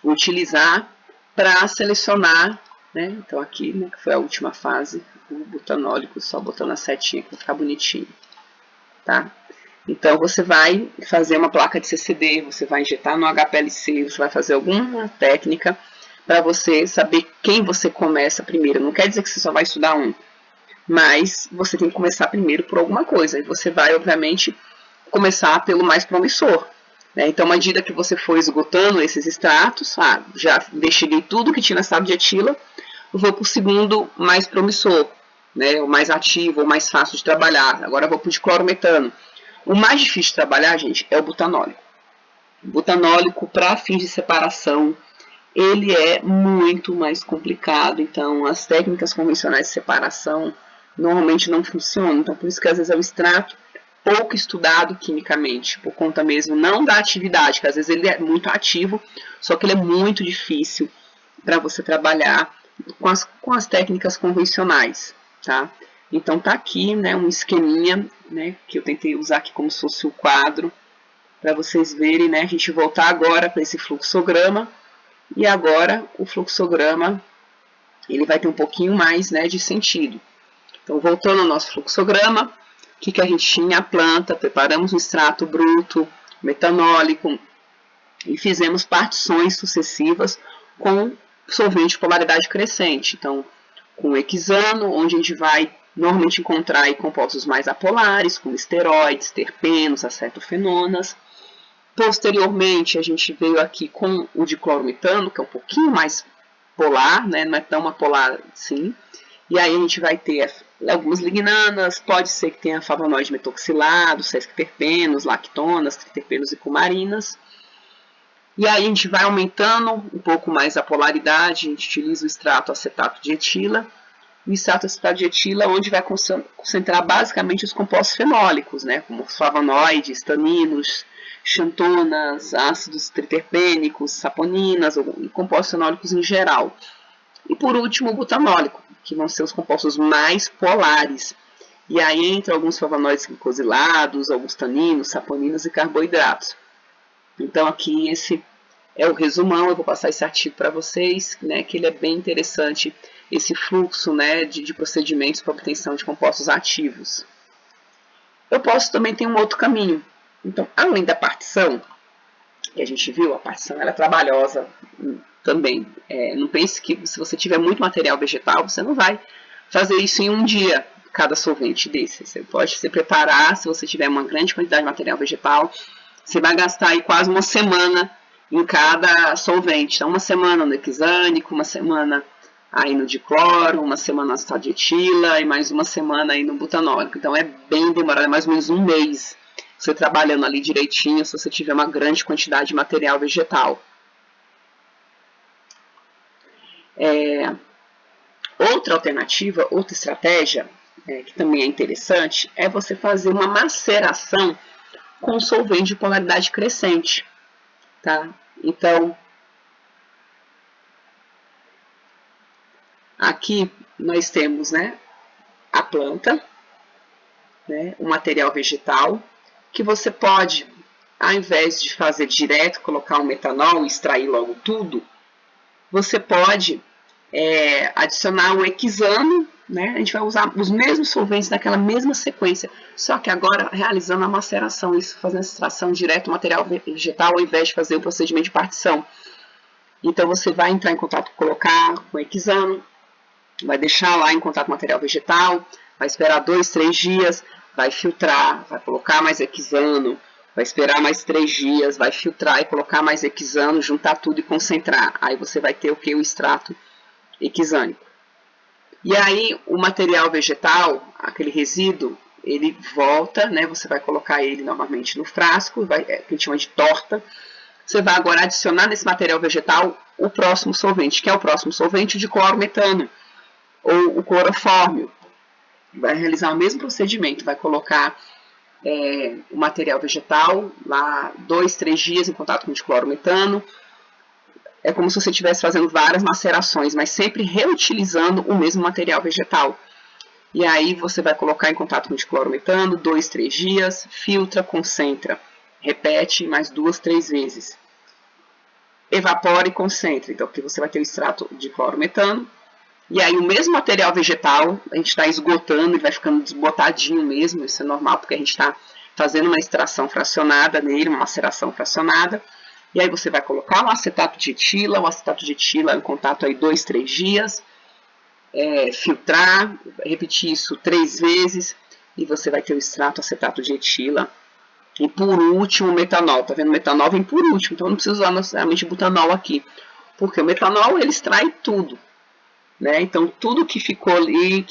utilizar para selecionar, né? Então, aqui, né, que foi a última fase, o butanólico, só botando a setinha para ficar bonitinho, tá? Então, você vai fazer uma placa de CCD, você vai injetar no HPLC, você vai fazer alguma técnica para você saber quem você começa primeiro. Não quer dizer que você só vai estudar um, mas você tem que começar primeiro por alguma coisa. E você vai, obviamente, começar pelo mais promissor, né? Então, à medida que você for esgotando esses extratos, já investiguei tudo que tinha na estado de etila, eu vou para o segundo mais promissor, né? O mais ativo, o mais fácil de trabalhar. Agora eu vou para o diclorometano. O mais difícil de trabalhar, gente, é o butanólico. O butanólico, para fins de separação, ele é muito mais complicado. Então, as técnicas convencionais de separação normalmente não funcionam. Então, por isso que às vezes é um extrato pouco estudado quimicamente, por conta mesmo não da atividade, que às vezes ele é muito ativo, só que ele é muito difícil para você trabalhar com as técnicas convencionais, tá? Então tá aqui, né, um esqueminha, né, que eu tentei usar aqui como se fosse o quadro, para vocês verem, né, a gente voltar agora para esse fluxograma, e agora o fluxograma, ele vai ter um pouquinho mais, né, de sentido. Então, voltando ao nosso fluxograma, o que a gente tinha? A planta, preparamos um extrato bruto, metanólico, e fizemos partições sucessivas com solvente de polaridade crescente. Então, com o hexano, onde a gente vai normalmente encontrar aí compostos mais apolares, como esteroides, terpenos, acetofenonas. Posteriormente, a gente veio aqui com o diclorometano, que é um pouquinho mais polar, né? Não é tão apolar assim. E aí a gente vai ter algumas lignanas, pode ser que tenha flavonoide metoxilado, sesquiterpenos, lactonas, triterpenos e cumarinas. E aí a gente vai aumentando um pouco mais a polaridade, a gente utiliza o extrato acetato de etila. O extrato acetato de etila, onde vai concentrar basicamente os compostos fenólicos, né, como os flavonoides, taninos, xantonas, ácidos triterpênicos, saponinas, e compostos fenólicos em geral. E por último, o butanólico, que vão ser os compostos mais polares. E aí entra alguns flavonoides glicosilados, alguns taninos, saponinas e carboidratos. Então aqui esse é o resumão, eu vou passar esse artigo para vocês, né, que ele é bem interessante, esse fluxo, né, de procedimentos para obtenção de compostos ativos. Eu posso também ter um outro caminho. Então, além da partição, que a gente viu, a partição ela é trabalhosa também. Não pense que se você tiver muito material vegetal, você não vai fazer isso em um dia, cada solvente desse. Você pode se preparar, se você tiver uma grande quantidade de material vegetal, você vai gastar aí quase uma semana em cada solvente. Então, uma semana no hexânico, uma semana aí no dicloro, uma semana no acetato de etila e mais uma semana aí no butanólico. Então, é bem demorado, é mais ou menos um mês você trabalhando ali direitinho, se você tiver uma grande quantidade de material vegetal. Outra alternativa, outra estratégia, que também é interessante, é você fazer uma maceração com solvente de polaridade crescente, tá? Então, aqui nós temos, né, a planta, né, o material vegetal, que você pode, ao invés de fazer direto, colocar um metanol e extrair logo tudo, você pode adicionar um hexano, né? A gente vai usar os mesmos solventes naquela mesma sequência, só que agora realizando a maceração, isso fazendo a extração direto do material vegetal, ao invés de fazer o procedimento de partição. Então você vai entrar em contato, colocar com o hexano, vai deixar lá em contato com o material vegetal, vai esperar 2, 3 dias, vai filtrar, vai colocar mais hexano, vai esperar mais 3 dias, vai filtrar e colocar mais hexano, juntar tudo e concentrar. Aí você vai ter o que? O extrato hexânico. E aí o material vegetal, aquele resíduo, ele volta, né? Você vai colocar ele novamente no frasco, que a gente chama de torta. Você vai agora adicionar nesse material vegetal o próximo solvente, que é o próximo solvente de clorometano, ou o clorofórmio. Vai realizar o mesmo procedimento, vai colocar o material vegetal lá 2, 3 dias em contato com o diclorometano. É como se você estivesse fazendo várias macerações, mas sempre reutilizando o mesmo material vegetal. E aí você vai colocar em contato com o diclorometano 2, 3 dias, filtra, concentra, repete mais 2, 3 vezes. Evapora e concentra. Então aqui você vai ter o extrato de clorometano. E aí o mesmo material vegetal, a gente está esgotando e vai ficando desbotadinho mesmo, isso é normal porque a gente está fazendo uma extração fracionada nele, uma maceração fracionada. E aí você vai colocar o acetato de etila em contato aí 2, 3 dias, filtrar, repetir isso 3 vezes, e você vai ter o extrato acetato de etila. E por último o metanol, tá vendo? O metanol vem por último, então não precisa usar necessariamente butanol aqui, porque o metanol ele extrai tudo. Né? Então, tudo que ficou ali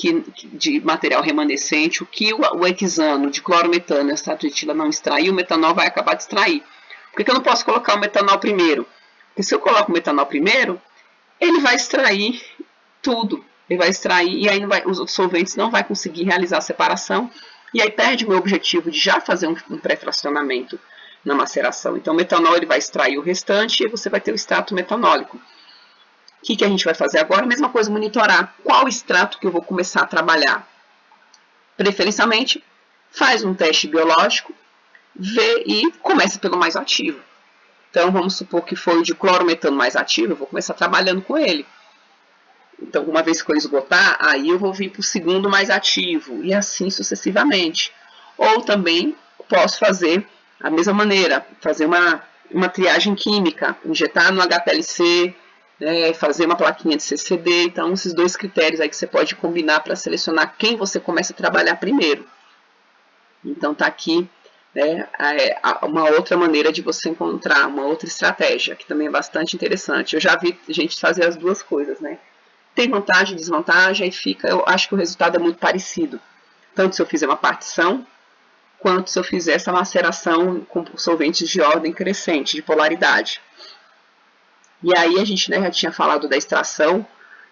de material remanescente, o que o hexano de clorometano e acetato de etila não extraiu, o metanol vai acabar de extrair. Por que eu não posso colocar o metanol primeiro? Porque se eu coloco o metanol primeiro, ele vai extrair tudo. Ele vai extrair e aí os outros solventes não vão conseguir realizar a separação. E aí perde o meu objetivo de já fazer um pré-fracionamento na maceração. Então o metanol ele vai extrair o restante e você vai ter o extrato metanólico. O que a gente vai fazer agora? A mesma coisa, monitorar qual extrato que eu vou começar a trabalhar. preferencialmente, faz um teste biológico, vê e começa pelo mais ativo. Então, vamos supor que foi o de clorometano mais ativo, eu vou começar trabalhando com ele. Então, uma vez que eu esgotar, aí eu vou vir para o segundo mais ativo, e assim sucessivamente. Ou também posso fazer a mesma maneira, fazer uma triagem química, injetar no HPLC, né, fazer uma plaquinha de CCD. Então, esses dois critérios aí que você pode combinar para selecionar quem você começa a trabalhar primeiro. Então, tá aqui, né, uma outra maneira de você encontrar, uma outra estratégia, que também é bastante interessante. Eu já vi gente fazer as duas coisas, né? Tem vantagem e desvantagem, aí fica, eu acho que o resultado é muito parecido. Tanto se eu fizer uma partição, quanto se eu fizer essa maceração com solventes de ordem crescente, de polaridade. E aí a gente, né, já tinha falado da extração,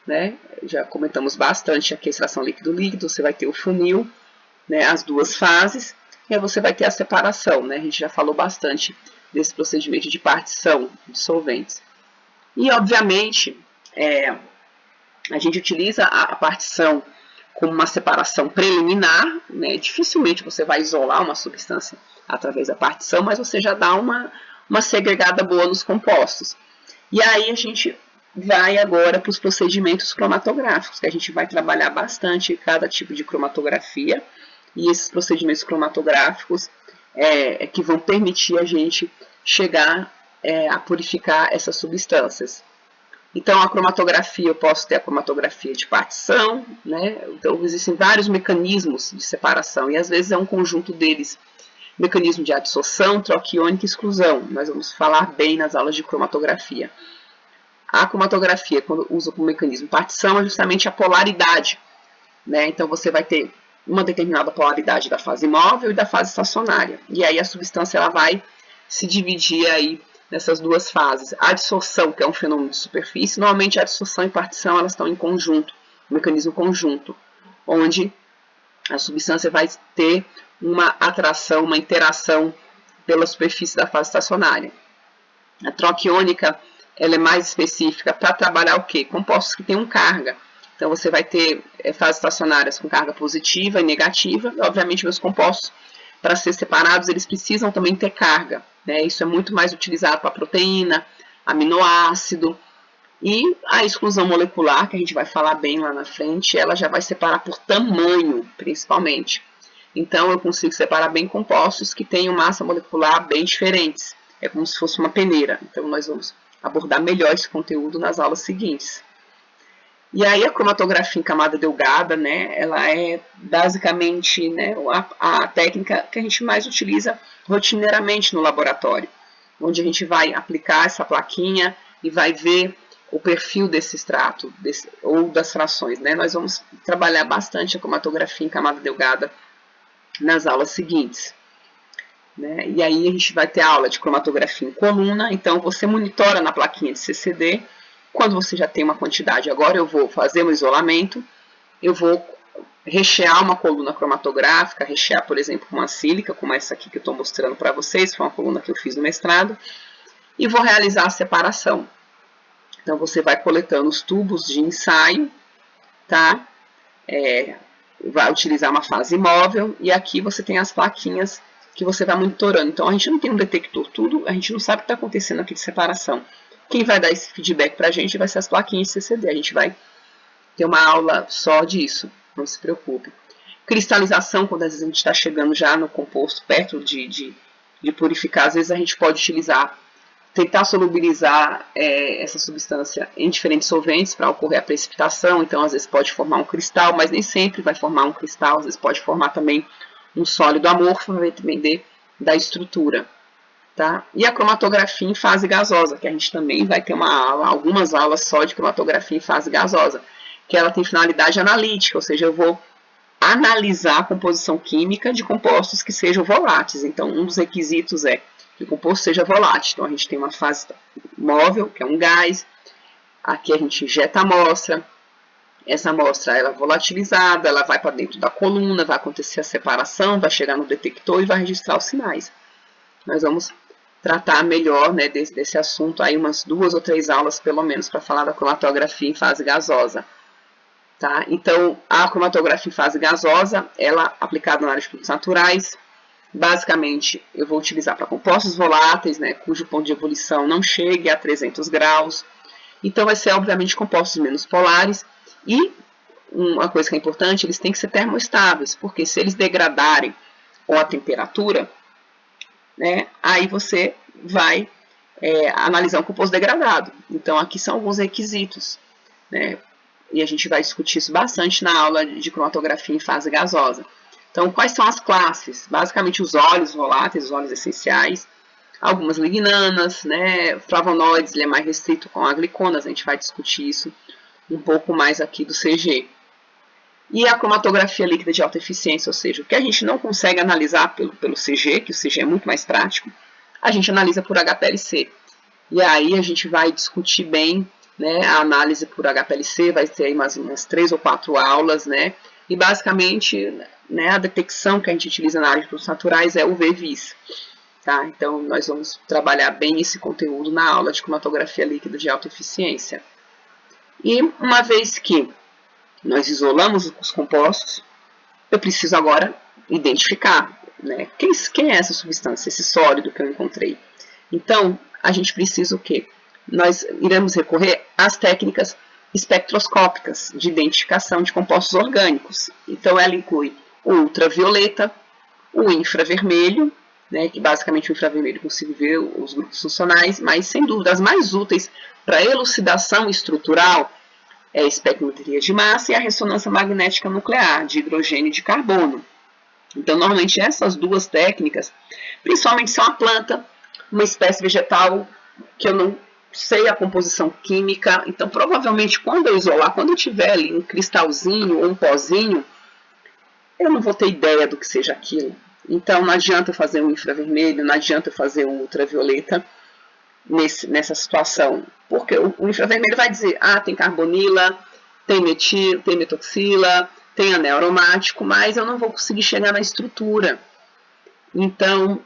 né, já comentamos bastante aqui a extração líquido-líquido, você vai ter o funil, né, as duas fases, e aí você vai ter a separação, né, a gente já falou bastante desse procedimento de partição de solventes. E, obviamente, a gente utiliza a partição como uma separação preliminar, né, dificilmente você vai isolar uma substância através da partição, mas você já dá uma segregada boa nos compostos. E aí a gente vai agora para os procedimentos cromatográficos, que a gente vai trabalhar bastante cada tipo de cromatografia, e esses procedimentos cromatográficos que vão permitir a gente chegar a purificar essas substâncias. Então, a cromatografia, eu posso ter a cromatografia de partição, né? Então, existem vários mecanismos de separação, e às vezes é um conjunto deles. Mecanismo de adsorção, troca iônica e exclusão. Nós vamos falar bem nas aulas de cromatografia. A cromatografia, quando usa como mecanismo partição, é justamente a polaridade, né? Então, você vai ter uma determinada polaridade da fase móvel e da fase estacionária. E aí a substância ela vai se dividir aí nessas duas fases. A adsorção, que é um fenômeno de superfície, normalmente a adsorção e partição elas estão em conjunto, um mecanismo conjunto, onde a substância vai ter uma atração, uma interação pela superfície da fase estacionária. A troca iônica ela é mais específica para trabalhar o quê? Compostos que tenham carga. Então, você vai ter fases estacionárias com carga positiva e negativa. Obviamente, meus compostos, para ser separados, eles precisam também ter carga, né? Isso é muito mais utilizado para proteína, aminoácido. E a exclusão molecular, que a gente vai falar bem lá na frente, ela já vai separar por tamanho, principalmente. Então, eu consigo separar bem compostos que tenham massa molecular bem diferentes. É como se fosse uma peneira. Então, nós vamos abordar melhor esse conteúdo nas aulas seguintes. E aí a cromatografia em camada delgada, né, ela é basicamente, né, a técnica que a gente mais utiliza rotineiramente no laboratório, onde a gente vai aplicar essa plaquinha e vai ver o perfil desse extrato ou das frações, né. Nós vamos trabalhar bastante a cromatografia em camada delgada nas aulas seguintes. Né? E aí a gente vai ter aula de cromatografia em coluna, então você monitora na plaquinha de CCD. Quando você já tem uma quantidade, agora eu vou fazer um isolamento, eu vou rechear uma coluna cromatográfica, rechear, por exemplo, com uma sílica, como essa aqui que eu estou mostrando para vocês, foi uma coluna que eu fiz no mestrado, e vou realizar a separação. Então, você vai coletando os tubos de ensaio, tá? Vai utilizar uma fase móvel, e aqui você tem as plaquinhas que você vai monitorando. Então, a gente não tem um detector, a gente não sabe o que está acontecendo aqui de separação. Quem vai dar esse feedback para a gente vai ser as plaquinhas de CCD. A gente vai ter uma aula só disso, não se preocupe. Cristalização, quando às vezes a gente está chegando já no composto, perto de purificar, às vezes a gente pode utilizar, tentar solubilizar essa substância em diferentes solventes para ocorrer a precipitação. Então, às vezes pode formar um cristal, mas nem sempre vai formar um cristal. Às vezes pode formar também um sólido amorfo, vai depender da estrutura. Tá? E a cromatografia em fase gasosa, que a gente também vai ter algumas aulas só de cromatografia em fase gasosa, que ela tem finalidade analítica, ou seja, eu vou analisar a composição química de compostos que sejam voláteis. Então, um dos requisitos é que o composto seja volátil. Então, a gente tem uma fase móvel, que é um gás, aqui a gente injeta a amostra, essa amostra ela é volatilizada, ela vai para dentro da coluna, vai acontecer a separação, vai chegar no detector e vai registrar os sinais. Nós vamos tratar melhor, né, desse assunto aí umas 2 ou 3 aulas pelo menos para falar da cromatografia em fase gasosa. Tá? Então, a cromatografia em fase gasosa, ela aplicada na área de produtos naturais, basicamente eu vou utilizar para compostos voláteis, né, cujo ponto de ebulição não chegue a 300 graus. Então, vai ser, obviamente, compostos menos polares. E uma coisa que é importante, eles têm que ser termoestáveis, porque se eles degradarem com a temperatura, né, aí você vai analisar um composto degradado. Então, aqui são alguns requisitos, né, e a gente vai discutir isso bastante na aula de cromatografia em fase gasosa. Então, quais são as classes? Basicamente, os óleos voláteis, os óleos essenciais, algumas lignanas, né, flavonoides, ele é mais restrito com a gliconas, a gente vai discutir isso um pouco mais aqui do CG. E a cromatografia líquida de alta eficiência, ou seja, o que a gente não consegue analisar pelo CG, que o CG é muito mais prático, a gente analisa por HPLC. E aí a gente vai discutir bem, né, a análise por HPLC, vai ter aí umas 3 ou 4 aulas, né, e basicamente, né, a detecção que a gente utiliza na área de produtos naturais é o VVIS. Tá? Então, nós vamos trabalhar bem esse conteúdo na aula de cromatografia líquida de alta eficiência. E uma vez que nós isolamos os compostos, eu preciso agora identificar, né, quem é essa substância, esse sólido que eu encontrei. Então, a gente precisa o quê? Nós iremos recorrer às técnicas espectroscópicas de identificação de compostos orgânicos. Então, ela inclui o ultravioleta, o infravermelho, né, que basicamente o infravermelho consigo ver os grupos funcionais, mas sem dúvida as mais úteis para elucidação estrutural é a espectrometria de massa e a ressonância magnética nuclear, de hidrogênio e de carbono. Então, normalmente essas duas técnicas, principalmente se é uma planta, uma espécie vegetal que eu não sei a composição química, então provavelmente quando eu isolar, quando eu tiver ali um cristalzinho ou um pozinho, eu não vou ter ideia do que seja aquilo. Então não adianta eu fazer um infravermelho, não adianta eu fazer um ultravioleta nessa situação, porque o infravermelho vai dizer, tem carbonila, tem metil, tem metoxila, tem anel aromático, mas eu não vou conseguir chegar na estrutura. Então,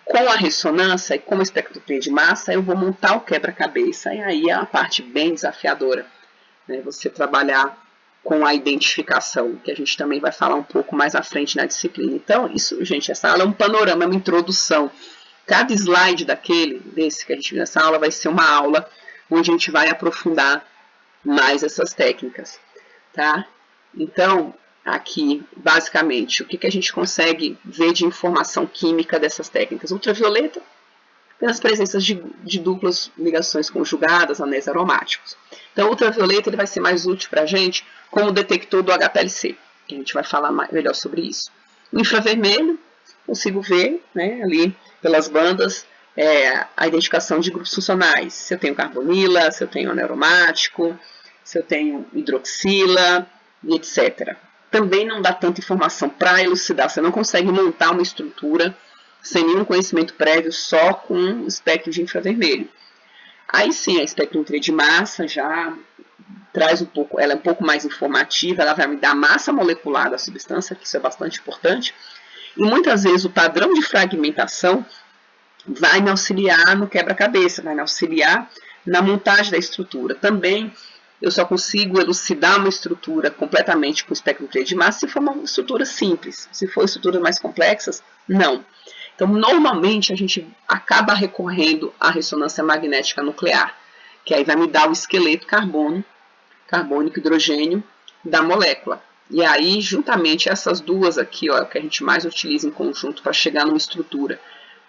com a ressonância e com a espectrometria de massa, eu vou montar o quebra-cabeça, e aí é uma parte bem desafiadora, né, você trabalhar com a identificação, que a gente também vai falar um pouco mais à frente na disciplina. Então, isso, gente, essa aula é um panorama, é uma introdução. Cada slide desse que a gente viu nessa aula vai ser uma aula onde a gente vai aprofundar mais essas técnicas, tá? Então, aqui, basicamente, o que a gente consegue ver de informação química dessas técnicas? Ultravioleta, pelas presenças de duplas ligações conjugadas, anéis aromáticos. Então, o ultravioleta ele vai ser mais útil para a gente como detector do HPLC, que a gente vai falar melhor sobre isso. O infravermelho, consigo ver, né, ali pelas bandas, a identificação de grupos funcionais. Se eu tenho carbonila, se eu tenho anel aromático, se eu tenho hidroxila, e etc. Também não dá tanta informação para elucidar, você não consegue montar uma estrutura sem nenhum conhecimento prévio, só com um espectro de infravermelho. Aí sim, a espectrometria de massa já traz um pouco, ela é um pouco mais informativa, ela vai me dar a massa molecular da substância, que isso é bastante importante, e muitas vezes o padrão de fragmentação vai me auxiliar no quebra-cabeça, vai me auxiliar na montagem da estrutura. Também eu só consigo elucidar uma estrutura completamente com espectrometria de massa se for uma estrutura simples. Se for estruturas mais complexas, não. Então, normalmente, a gente acaba recorrendo à ressonância magnética nuclear, que aí vai me dar o esqueleto carbônico, hidrogênio da molécula. E aí, juntamente, essas duas aqui, ó, que a gente mais utiliza em conjunto para chegar numa estrutura.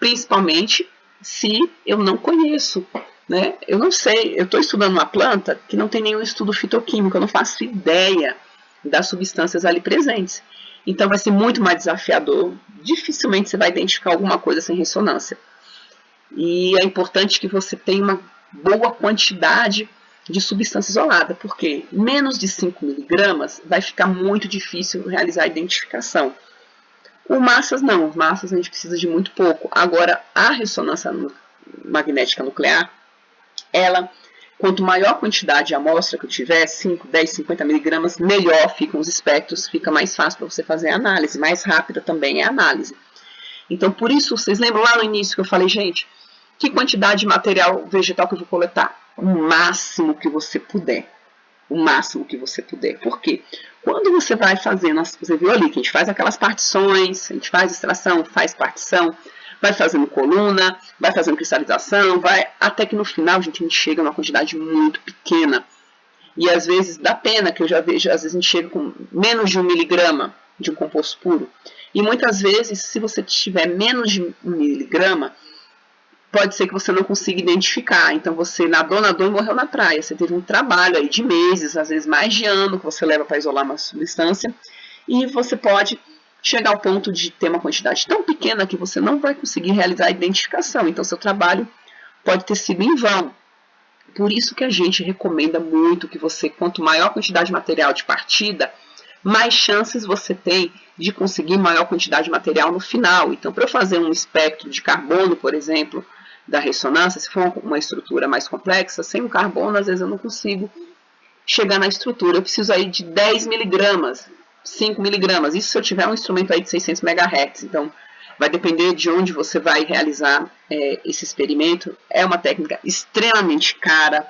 Principalmente se eu não conheço, né? Eu não sei, eu estou estudando uma planta que não tem nenhum estudo fitoquímico, eu não faço ideia das substâncias ali presentes. Então vai ser muito mais desafiador, dificilmente você vai identificar alguma coisa sem ressonância. E é importante que você tenha uma boa quantidade de substância isolada, porque menos de 5 miligramas vai ficar muito difícil realizar a identificação. O massas não, massas a gente precisa de muito pouco. Agora, a ressonância magnética nuclear, ela, quanto maior a quantidade de amostra que eu tiver, 5, 10, 50 miligramas, melhor ficam os espectros, fica mais fácil para você fazer a análise, mais rápida também é a análise. Então, por isso, vocês lembram lá no início que eu falei, gente, que quantidade de material vegetal que eu vou coletar? O máximo que você puder. o máximo que você puder. Por quê? Quando você vai fazendo, você viu ali que a gente faz aquelas partições, a gente faz extração, faz partição, vai fazendo coluna, vai fazendo cristalização, até que no final a gente chega numa quantidade muito pequena. E às vezes dá pena, que eu já vejo, às vezes a gente chega com menos de 1 miligrama de um composto puro. E muitas vezes, se você tiver menos de 1 miligrama, pode ser que você não consiga identificar. Então você nadou e morreu na praia. Você teve um trabalho aí de meses, às vezes mais de ano, que você leva para isolar uma substância. E você pode chegar ao ponto de ter uma quantidade tão pequena que você não vai conseguir realizar a identificação. Então seu trabalho pode ter sido em vão. Por isso que a gente recomenda muito que você, quanto maior a quantidade de material de partida, mais chances você tem de conseguir maior quantidade de material no final. Então, para eu fazer um espectro de carbono, por exemplo, da ressonância, se for uma estrutura mais complexa, sem o carbono, às vezes eu não consigo chegar na estrutura. Eu preciso aí de 10 miligramas, 5 miligramas. Isso se eu tiver um instrumento aí de 600 MHz. Então, vai depender de onde você vai realizar esse experimento. É uma técnica extremamente cara,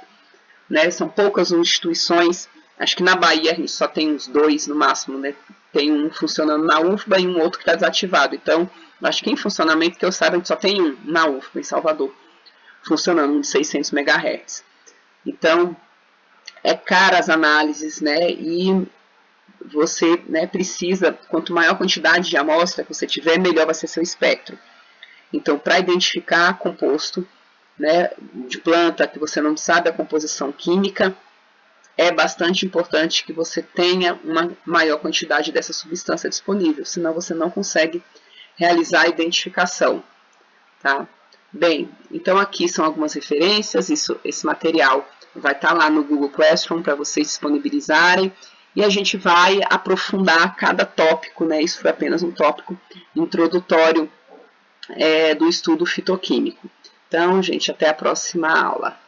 né? São poucas instituições. Acho que na Bahia a gente só tem uns 2 no máximo, né? Tem um funcionando na UFBA e um outro que está desativado. Então, acho que em funcionamento, que eu saiba, a gente só tem um na UFBA, em Salvador, funcionando, um de 600 MHz. Então, é cara as análises, né? E você, né, precisa, quanto maior a quantidade de amostra que você tiver, melhor vai ser seu espectro. Então, para identificar composto, né, de planta que você não sabe a composição química, é bastante importante que você tenha uma maior quantidade dessa substância disponível, senão você não consegue realizar a identificação. Tá? Bem, então aqui são algumas referências, esse material vai estar lá no Google Classroom para vocês disponibilizarem, e a gente vai aprofundar cada tópico, né? Isso foi apenas um tópico introdutório do estudo fitoquímico. Então, gente, até a próxima aula.